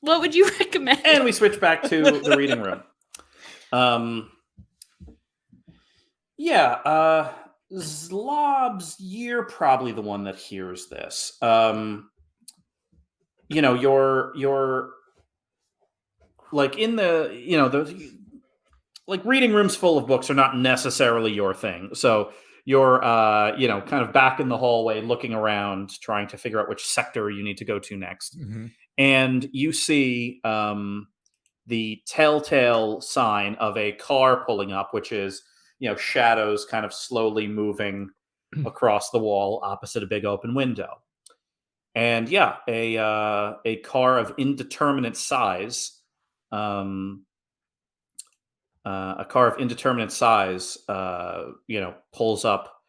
What would you recommend? And we switch back to the reading room. Zlobs, you're probably the one that hears this. You're like in the like reading rooms full of books are not necessarily your thing. So you're kind of back in the hallway looking around, trying to figure out which sector you need to go to next. Mm-hmm. And you see the telltale sign of a car pulling up, which is shadows kind of slowly moving across the wall opposite a big open window. And yeah, a car of indeterminate size. Pulls up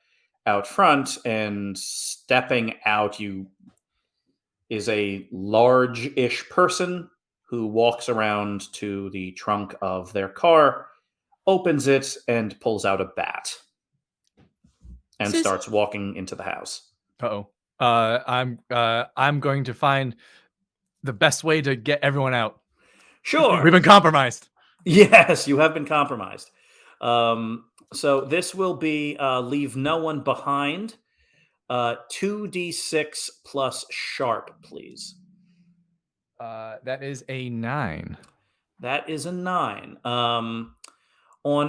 out front, and stepping out is a large-ish person who walks around to the trunk of their car, opens it, and pulls out a bat, and starts walking into the house. Uh-oh. I'm going to find the best way to get everyone out. Sure. We've been compromised. Yes, you have been compromised. So this will be leave no one behind. 2d6 plus sharp, please. That is a 9. That is a 9. On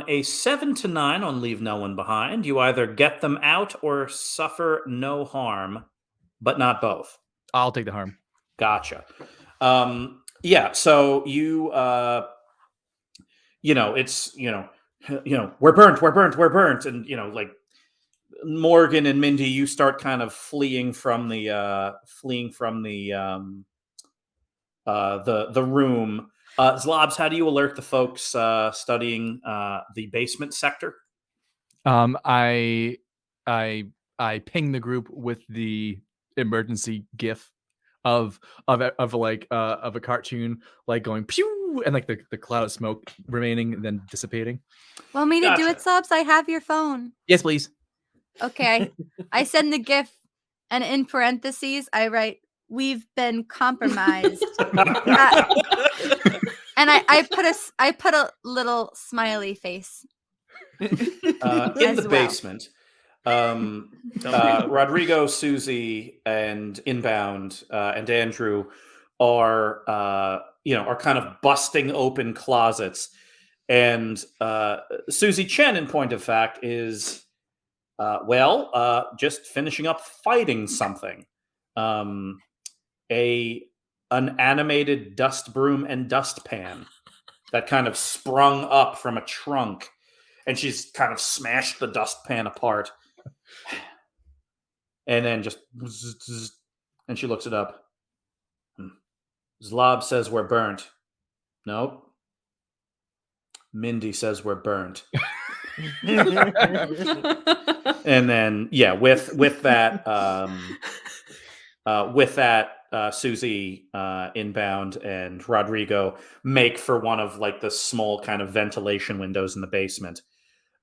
a 7 to 9 on leave no one behind, you either get them out or suffer no harm, but not both. I'll take the harm. Gotcha. So you it's we're burnt, and like Morgan and Mindy, you start kind of fleeing from the room. Zlobs, how do you alert the folks studying the basement sector? I ping the group with the emergency GIF of a cartoon like going pew and like the cloud of smoke remaining and then dissipating. Want me to do it, Gotcha. Zlobs? I have your phone. Yes, please. Okay. I send the GIF, and in parentheses, I write, "We've been compromised." And I put a little smiley face. In As the well. basement, Rodrigo, Susie, and Inbound and Andrew are kind of busting open closets, and Susie Chen, in point of fact, is just finishing up fighting something. An animated dust broom and dustpan that kind of sprung up from a trunk, and she's kind of smashed the dustpan apart. And then just and she looks it up. Zlob says we're burnt. Nope. Mindy says we're burnt. And then with that Susie, Inbound, and Rodrigo make for one of like the small kind of ventilation windows in the basement.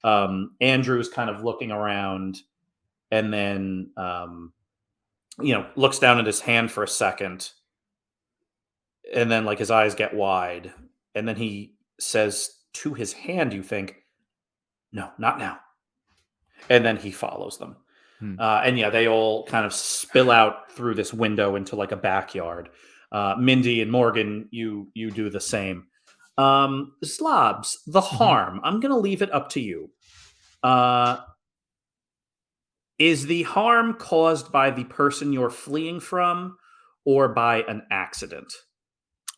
Andrew's kind of looking around, and then looks down at his hand for a second, and then like his eyes get wide, and then he says to his hand, you think, "No, not now." And then he follows them. And they all kind of spill out through this window into like a backyard. Mindy and Morgan, you do the same. Zlobs, the harm, I'm going to leave it up to you. Is the harm caused by the person you're fleeing from or by an accident?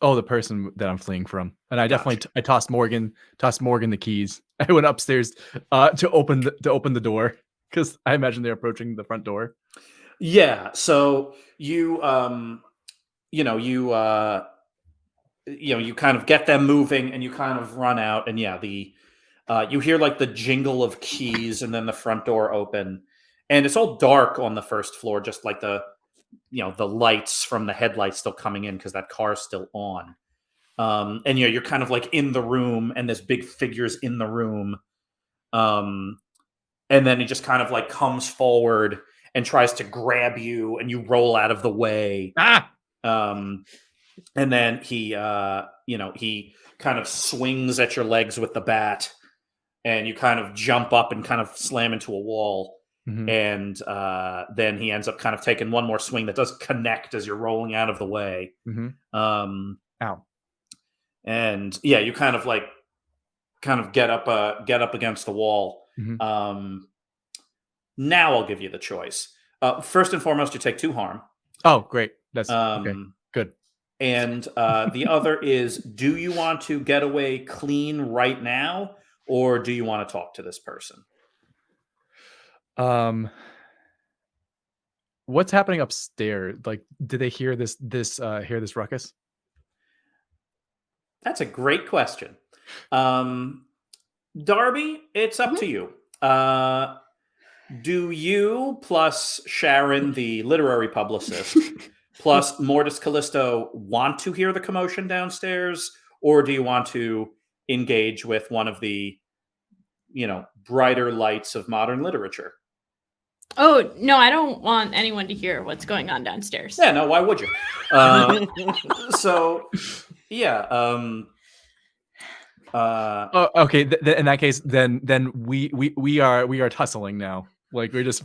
Oh, the person that I'm fleeing from. And I Gotcha. definitely I tossed Morgan the keys. I went upstairs to open the door because I imagine they're approaching the front door. Yeah, so you kind of get them moving, and you kind of run out, and you hear like the jingle of keys, and then the front door open, and it's all dark on the first floor, just like the lights from the headlights still coming in because that car's still on. And you're kind of like in the room, and this big figure's in the room. And then he just kind of like comes forward and tries to grab you, and you roll out of the way. And then he kind of swings at your legs with the bat, and you kind of jump up and kind of slam into a wall. Mm-hmm. And then he ends up kind of taking one more swing that does connect as you're rolling out of the way. Mm-hmm. Ow. And you kind of get up against the wall. Mm-hmm. Now I'll give you the choice. First and foremost, you take 2 harm. Oh, great. That's okay. Good. And the other is, do you want to get away clean right now, or do you want to talk to this person? What's happening upstairs? Like, did they hear this ruckus? That's a great question. Darby, it's up to you. Do you plus Sharon, the literary publicist, plus Mortis Callisto want to hear the commotion downstairs, or do you want to engage with one of the, brighter lights of modern literature? Oh, no, I don't want anyone to hear what's going on downstairs. Yeah, no, why would you? Okay. In that case, then we are tussling now. Like, we're just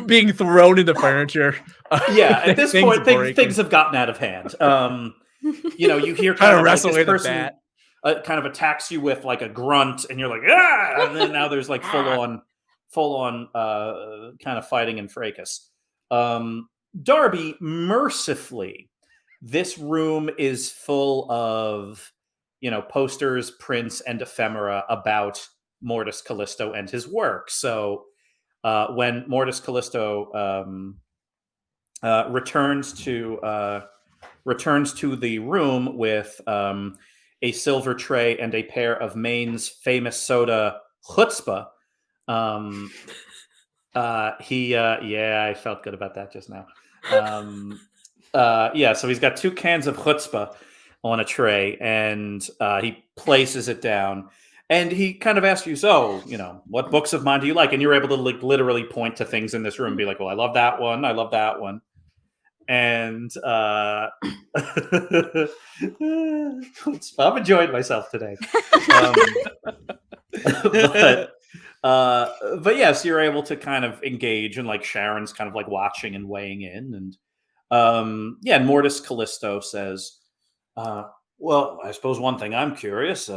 being thrown into furniture. At this point, things have gotten out of hand. You hear kind of wrestle like with this a person bat. kind of attacks you with like a grunt, and you're like, ah! And then now there's like full on kind of fighting and fracas. Darby, mercifully, this room is full of posters, prints, and ephemera about Mortis Callisto and his work. So when Mortis Callisto returns to returns to the room with a silver tray and a pair of Maine's famous soda, Chutzpah. Yeah, I felt good about that just now. So he's got 2 cans of Chutzpah on a tray, and he places it down. And he kind of asks you, so, what books of mine do you like? And you're able to literally point to things in this room and be like, well, I love that one. I love that one. And I've enjoyed myself today. But yes, you're able to kind of engage, and like Sharon's kind of like watching and weighing in. And Mortis Callisto says, well, I suppose one thing I'm curious,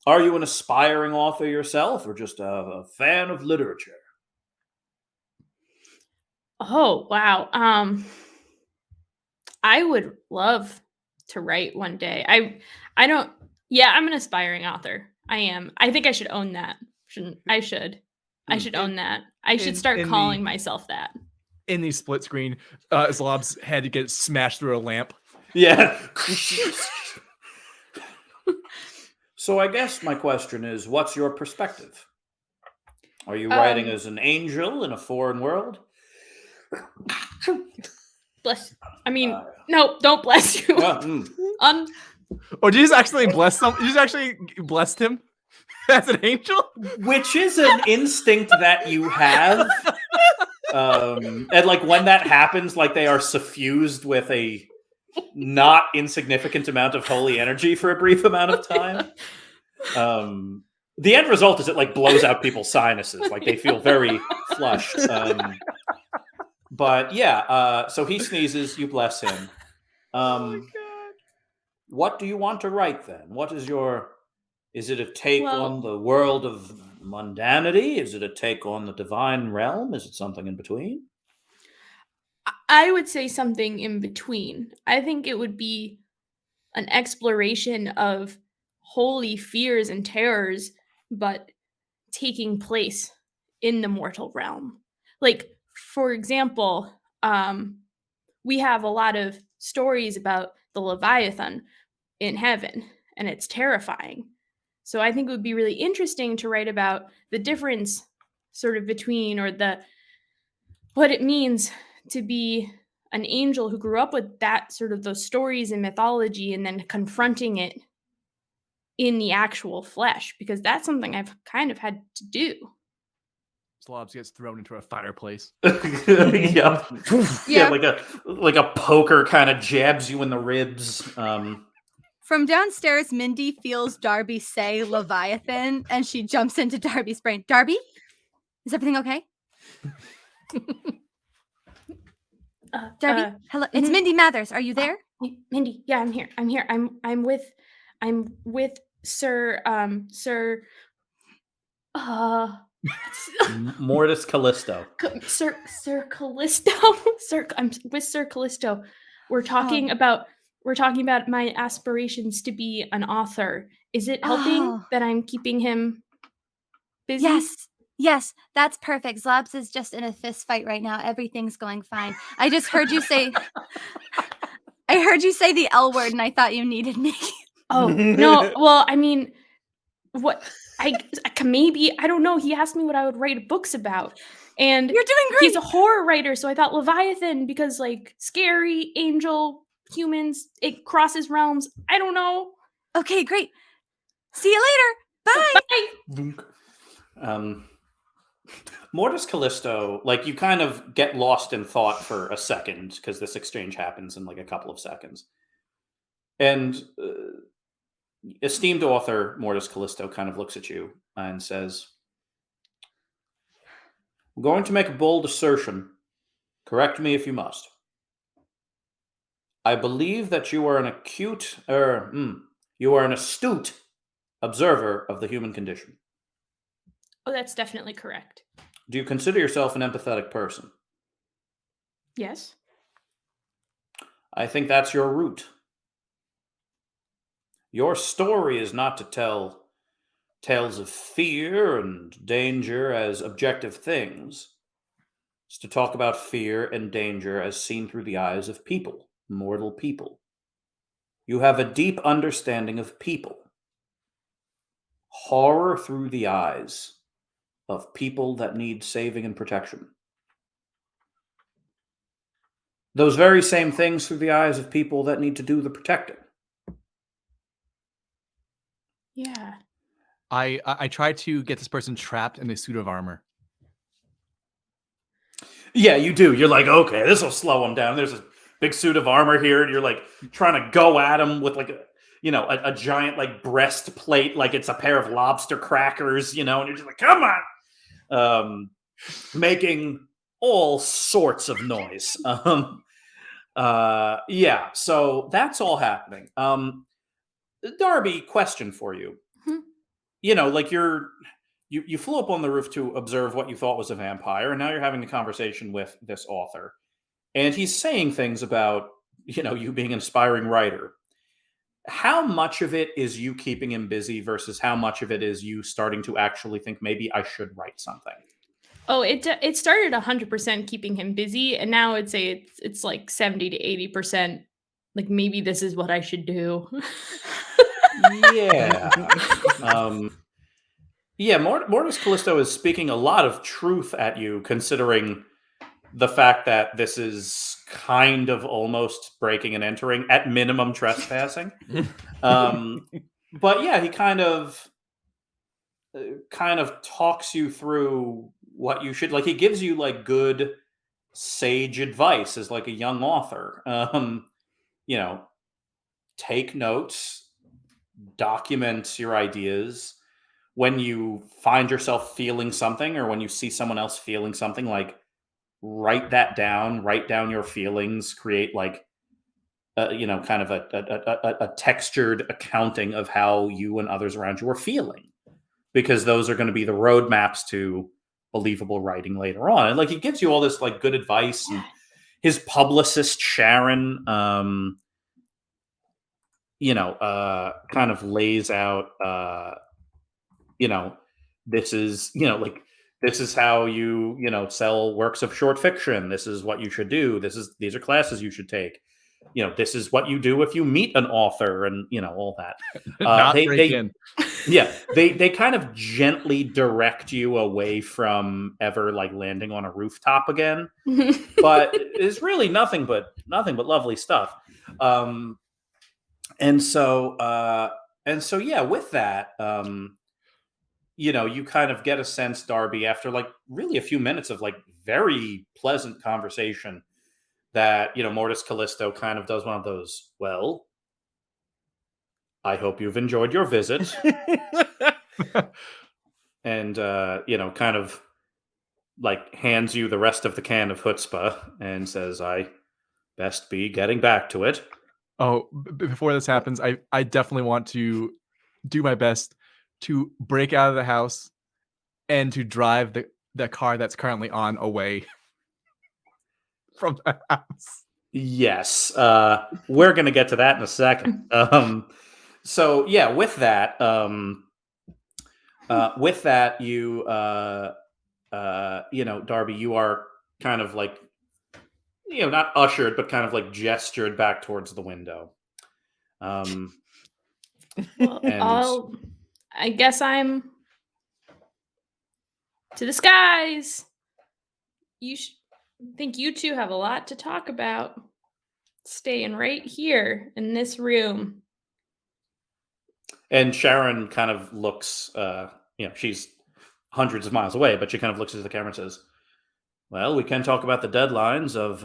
are you an aspiring author yourself, or just a fan of literature? Oh, wow. I would love to write one day. I don't. Yeah, I'm an aspiring author. I am. I think I should own that. I should own that. I should start calling myself that. In the split screen, Zlobs' head gets smashed through a lamp. Yeah. So I guess my question is, what's your perspective? Are you writing as an angel in a foreign world? Bless. I mean, no, don't bless you. Or did you just actually bless some? You just actually blessed him as an angel? Which is an instinct that you have. And like when that happens, like they are suffused with a not insignificant amount of holy energy for a brief amount of time. The end result is it like blows out people's sinuses. Like they feel very flushed. But yeah, so he sneezes, you bless him. Oh my God. What do you want to write then? What is is it a take Well- on the world of mundanity? Is it a take on the divine realm? Is it something in between? I would say something in between. I think it would be an exploration of holy fears and terrors, but taking place in the mortal realm. Like, for example, we have a lot of stories about the Leviathan in heaven, and it's terrifying. So I think it would be really interesting to write about the difference sort of between, or what it means to be an angel who grew up with that sort of those stories and mythology, and then confronting it in the actual flesh, because that's something I've kind of had to do. Zlobs gets thrown into a fireplace. Yeah, like a poker kind of jabs you in the ribs. From downstairs, Mindy feels Darby say Leviathan, and she jumps into Darby's brain. Darby, is everything okay? Darby, hello. It's Mindy Mathers. Are you there? Mindy, yeah, I'm here. I'm with Sir Mortis Callisto. Sir Callisto. I'm with Sir Callisto. We're talking about my aspirations to be an author. Is it helping that I'm keeping him busy? Yes, that's perfect. Zlobs is just in a fist fight right now. Everything's going fine. I just heard you say the L word, and I thought you needed me. Oh, no. Well, I mean, what I don't know. He asked me what I would write books about. And You're doing great. He's a horror writer, so I thought Leviathan, because like scary, angel, humans, it crosses realms. I don't know. Okay, great. See you later. Bye. Bye. Mortis Callisto, like you kind of get lost in thought for a second because this exchange happens in like a couple of seconds. And esteemed author Mortis Callisto kind of looks at you and says, I'm going to make a bold assertion. Correct me if you must. I believe that you are an astute observer of the human condition. Oh, that's definitely correct. Do you consider yourself an empathetic person? Yes. I think that's your root. Your story is not to tell tales of fear and danger as objective things. It's to talk about fear and danger as seen through the eyes of people, mortal people. You have a deep understanding of people. Horror through the eyes of people that need saving and protection. Those very same things through the eyes of people that need to do the protecting. Yeah. I try to get this person trapped in a suit of armor. Yeah, you do. You're like, okay, this will slow him down. There's a big suit of armor here, and you're like trying to go at him with like a giant like breastplate, like it's a pair of lobster crackers, and you're just like, come on, making all sorts of noise. Yeah, so that's all happening. Darby, question for you. Like you flew up on the roof to observe what you thought was a vampire, and now you're having a conversation with this author, and he's saying things about you being an inspiring writer. How much of it is you keeping him busy versus how much of it is you starting to actually think maybe I should write something? Oh, it started 100% keeping him busy, and now I'd say it's like 70 to 80%. Like maybe this is what I should do. Yeah. Yeah, Mortis Callisto is speaking a lot of truth at you, considering the fact that this is kind of almost breaking and entering, at minimum trespassing. But yeah, he kind of talks you through what you should, like, he gives you like good sage advice as like a young author. Take notes, document your ideas. When you find yourself feeling something, or when you see someone else feeling something, like write that down, write down your feelings, create like kind of a textured accounting of how you and others around you are feeling, because those are going to be the roadmaps to believable writing later on. And like he gives you all this like good advice, and his publicist Sharon kind of lays out this is this is how you sell works of short fiction. This is what you should do. These are classes you should take. This is what you do if you meet an author, and all that. They kind of gently direct you away from ever like landing on a rooftop again. But it's really nothing but lovely stuff. And so yeah, with that, you kind of get a sense, Darby, after like really a few minutes of like very pleasant conversation, that Mortis Callisto kind of does one of those, well, I hope you've enjoyed your visit. And kind of like hands you the rest of the can of chutzpah and says, I best be getting back to it. Oh, before this happens, I definitely want to do my best to break out of the house and to drive the car that's currently on away from the house. Yes. We're going to get to that in a second. So yeah, with that, you, Darby, you are kind of like, not ushered, but kind of like gestured back towards the window. Well, I guess I'm to the skies. Think you two have a lot to talk about. Staying right here in this room. And Sharon kind of looks, she's hundreds of miles away, but she kind of looks at the camera and says, well, we can talk about the deadlines of,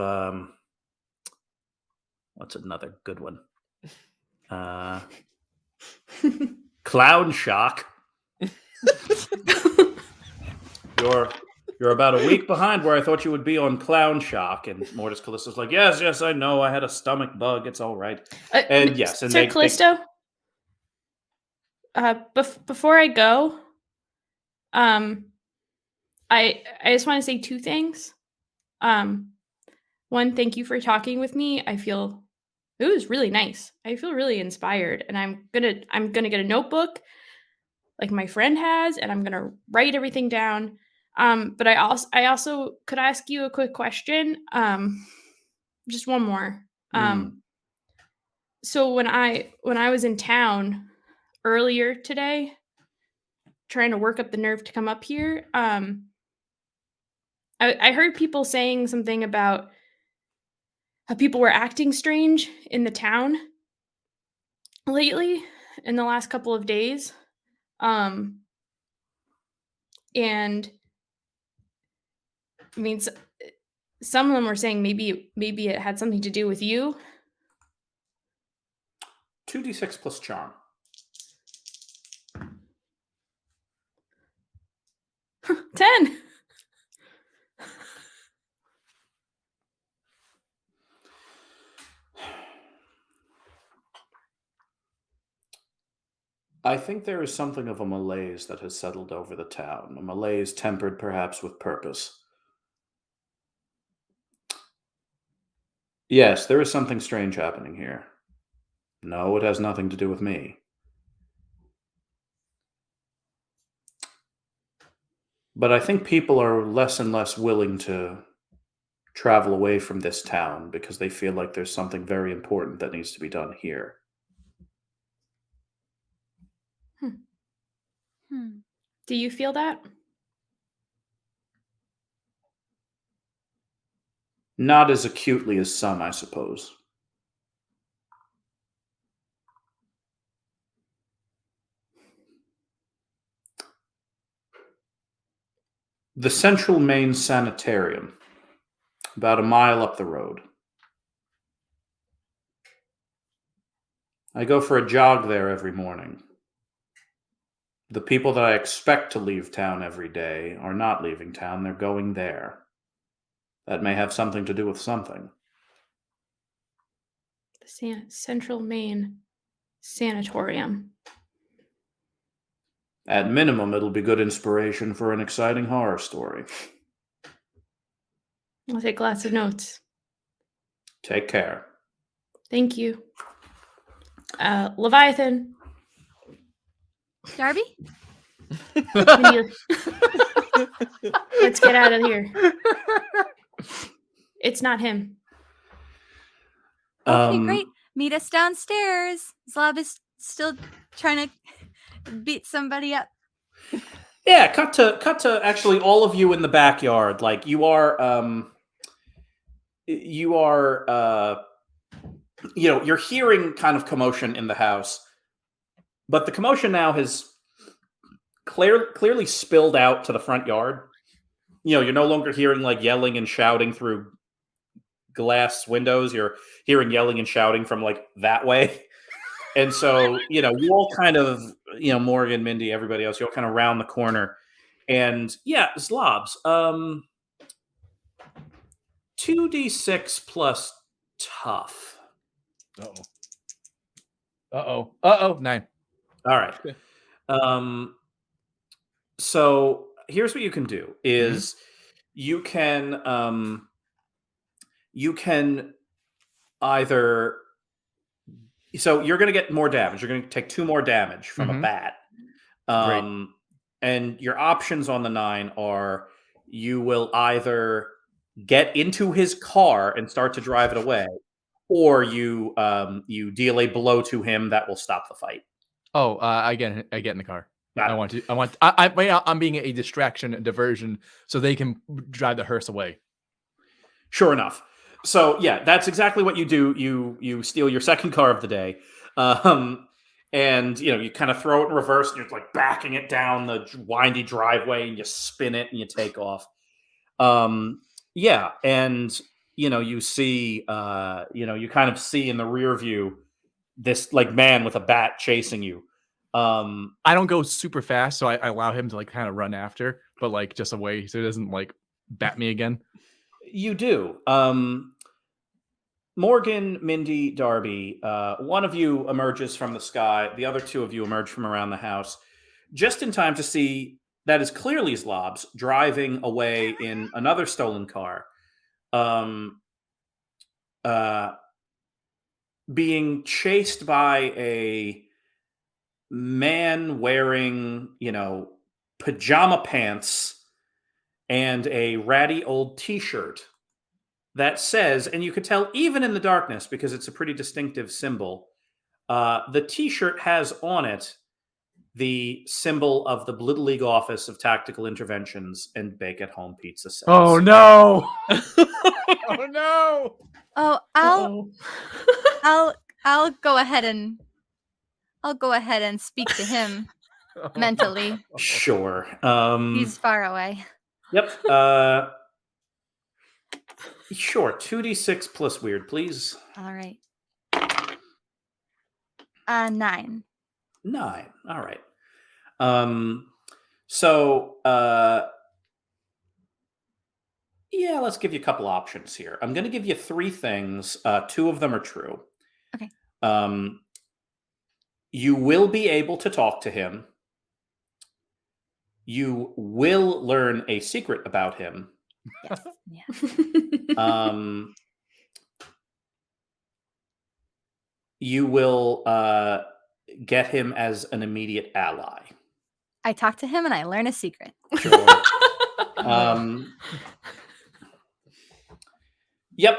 what's another good one? Clown Shock. You're about a week behind where I thought you would be on Clown Shock. And Mortis Callisto's like, yes, I know. I had a stomach bug. It's all right. And yes. And Sir Callisto, before I go, I just want to say two things. One, thank you for talking with me. I feel it was really nice. I feel really inspired, and I'm gonna get a notebook like my friend has, and I'm gonna write everything down. But I also could ask you a quick question. Just one more. So when I was in town earlier today, trying to work up the nerve to come up here, I heard people saying something about how people were acting strange in the town lately in the last couple of days. And I mean, some of them were saying maybe it had something to do with you. 2d6 plus charm. 10. I think there is something of a malaise that has settled over the town, a malaise tempered perhaps with purpose. Yes, there is something strange happening here. No, it has nothing to do with me. But I think people are less and less willing to travel away from this town because they feel like there's something very important that needs to be done here. Do you feel that? Not as acutely as some, I suppose. The Central Maine Sanitarium, about a mile up the road. I go for a jog there every morning. The people that I expect to leave town every day are not leaving town, they're going there. That may have something to do with something. The Central Maine Sanatorium. At minimum, it'll be good inspiration for an exciting horror story. I'll take lots of notes. Take care. Thank you. Leviathan. Darby? Mindy, let's get out of here. It's not him. Okay, great. Meet us downstairs. Zlob is still trying to beat somebody up. Yeah, cut to actually all of you in the backyard. Like you're hearing kind of commotion in the house, but the commotion now has clearly spilled out to the front yard. You're no longer hearing like yelling and shouting through glass windows. You're hearing yelling and shouting from like that way. And so, you all kind of, Morgan, Mindy, everybody else, you all kind of round the corner. And yeah, Zlobs, 2d6 plus tough. Uh-oh. 9. All right. So here's what you can do is you can either, so you're going to get more damage. You're going to take 2 more damage from a bat. Great. And your options on the 9 are you will either get into his car and start to drive it away, or you deal a blow to him that will stop the fight. Oh, I get in the car. Got it. I'm being a distraction and diversion so they can drive the hearse away. Sure enough. So yeah, that's exactly what you do. You steal your second car of the day. And you kind of throw it in reverse and you're like backing it down the windy driveway and you spin it and you take off. Yeah. And you see, you kind of see in the rear view this like man with a bat chasing you. I don't go super fast, so I allow him to like kind of run after, but like just away so he doesn't like bat me again. You do. Morgan, Mindy, Darby, one of you emerges from the sky. The other 2 of you emerge from around the house just in time to see that is clearly Zlobs driving away in another stolen car, being chased by a man wearing, pajama pants and a ratty old t-shirt that says, and you could tell even in the darkness because it's a pretty distinctive symbol, The T-shirt has on it the symbol of the Blittle League Office of Tactical Interventions and Bake-at-Home Pizza Sets. Oh no! Oh no! Oh, I'll go ahead and speak to him mentally. Sure. He's far away. Yep. Sure. 2d6 plus weird, please. All right. 9. 9. All right. So yeah, let's give you a couple options here. I'm going to give you 3 things. 2 of them are true. Okay. You will be able to talk to him. You will learn a secret about him. Yes. Yeah. You will get him as an immediate ally. I talk to him and I learn a secret. Sure. Yep.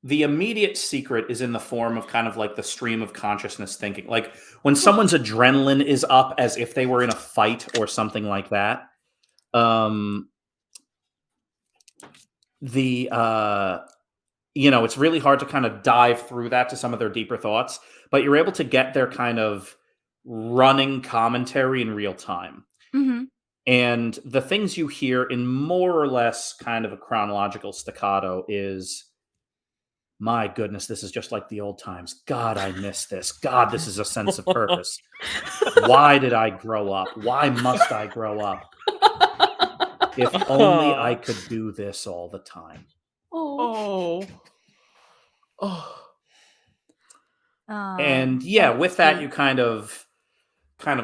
The immediate secret is in the form of kind of like the stream of consciousness thinking. Like when someone's adrenaline is up as if they were in a fight or something like that. It's really hard to kind of dive through that to some of their deeper thoughts, but you're able to get their kind of running commentary in real time. Mm-hmm. And the things you hear in more or less kind of a chronological staccato is, my goodness, this is just like the old times. God, I miss this. God, this is a sense of purpose. Why did I grow up? Why must I grow up? If only I could do this all the time. Oh. And yeah, with that, you kind of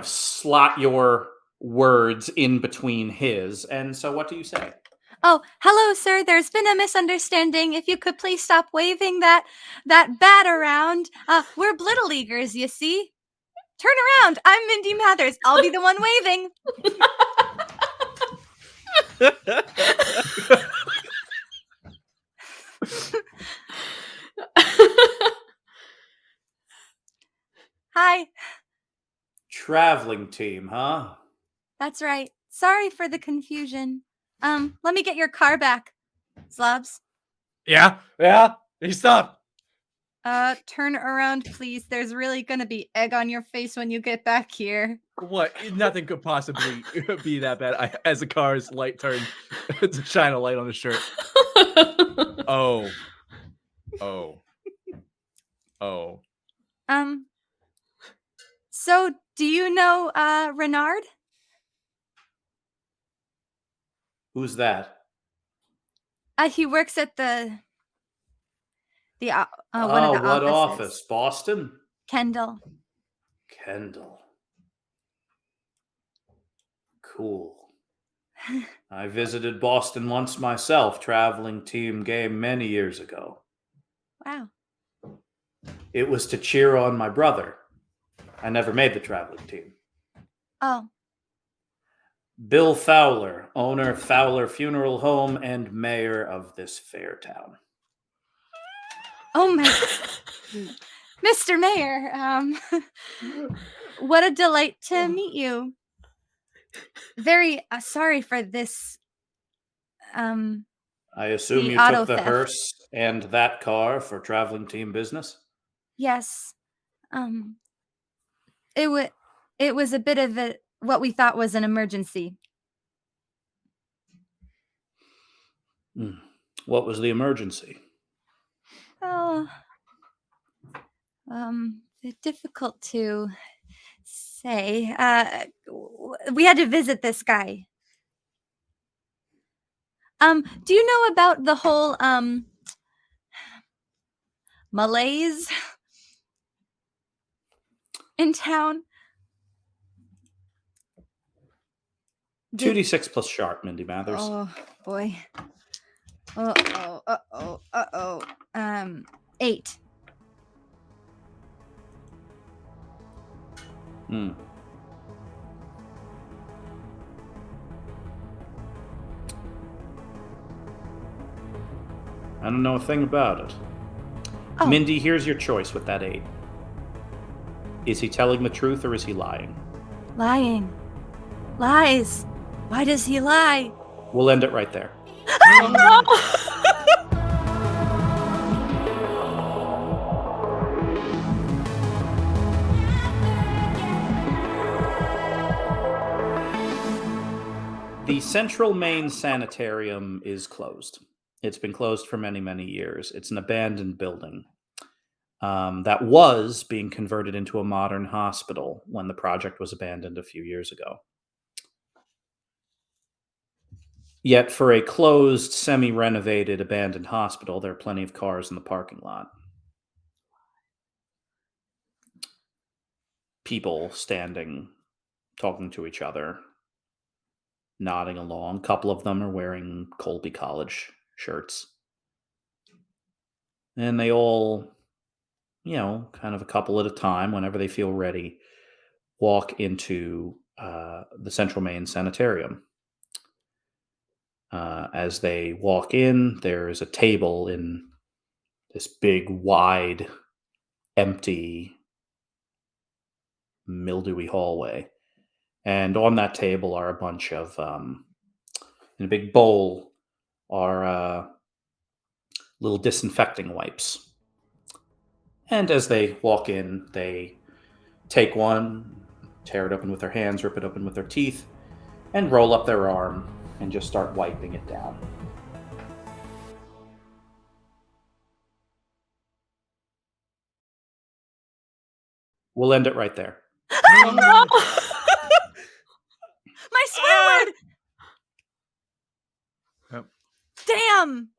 slot your words in between his. And so what do you say? Oh, hello, sir. There's been a misunderstanding. If you could please stop waving that bat around. We're Blittle Leaguers, you see. Turn around. I'm Mindy Mathers. I'll be the one waving. Hi. Traveling team, huh? That's right. Sorry for the confusion. Let me get your car back, Zlobs. Yeah. Hey, stop. Turn around, please. There's really gonna be egg on your face when you get back here. What? Nothing could possibly be that bad. As the car's light turned to shine a light on the shirt. Oh. So do you know Renard? Who's that? He works at the one of the what offices. office? Boston? Kendall. Cool. I visited Boston once myself, traveling team game many years ago. Wow. It was to cheer on my brother. I never made the traveling team. Oh. Bill Fowler, owner of Fowler Funeral Home and mayor of this fair town. Oh my Mr. Mayor, what a delight to meet you. Very sorry for this I assume the you auto took the theft. hearse and that car for traveling team business? Yes. It was a bit of what we thought was an emergency. What was the emergency? Oh, difficult to say. We had to visit this guy. Do you know about the whole malaise in town? 2d6 plus sharp, Mindy Mathers. Oh boy. 8. I don't know a thing about it. Oh. Mindy, here's your choice with that 8. Is he telling the truth or is he lying? Lying. Lies. Why does he lie? We'll end it right there. The Central Maine Sanitarium is closed. It's been closed for many, many years. It's an abandoned building that was being converted into a modern hospital when the project was abandoned a few years ago. Yet for a closed, semi-renovated, abandoned hospital, there are plenty of cars in the parking lot. People standing, talking to each other, nodding along. A couple of them are wearing Colby College shirts. And they all, kind of a couple at a time, whenever they feel ready, walk into the Central Maine Sanitarium. As they walk in, there's a table in this big, wide, empty, mildewy hallway. And on that table are a bunch of, in a big bowl, are little disinfecting wipes. And as they walk in, they take one, tear it open with their hands, rip it open with their teeth, and roll up their arm and just start wiping it down. We'll end it right there. My swear word! Yep. Damn!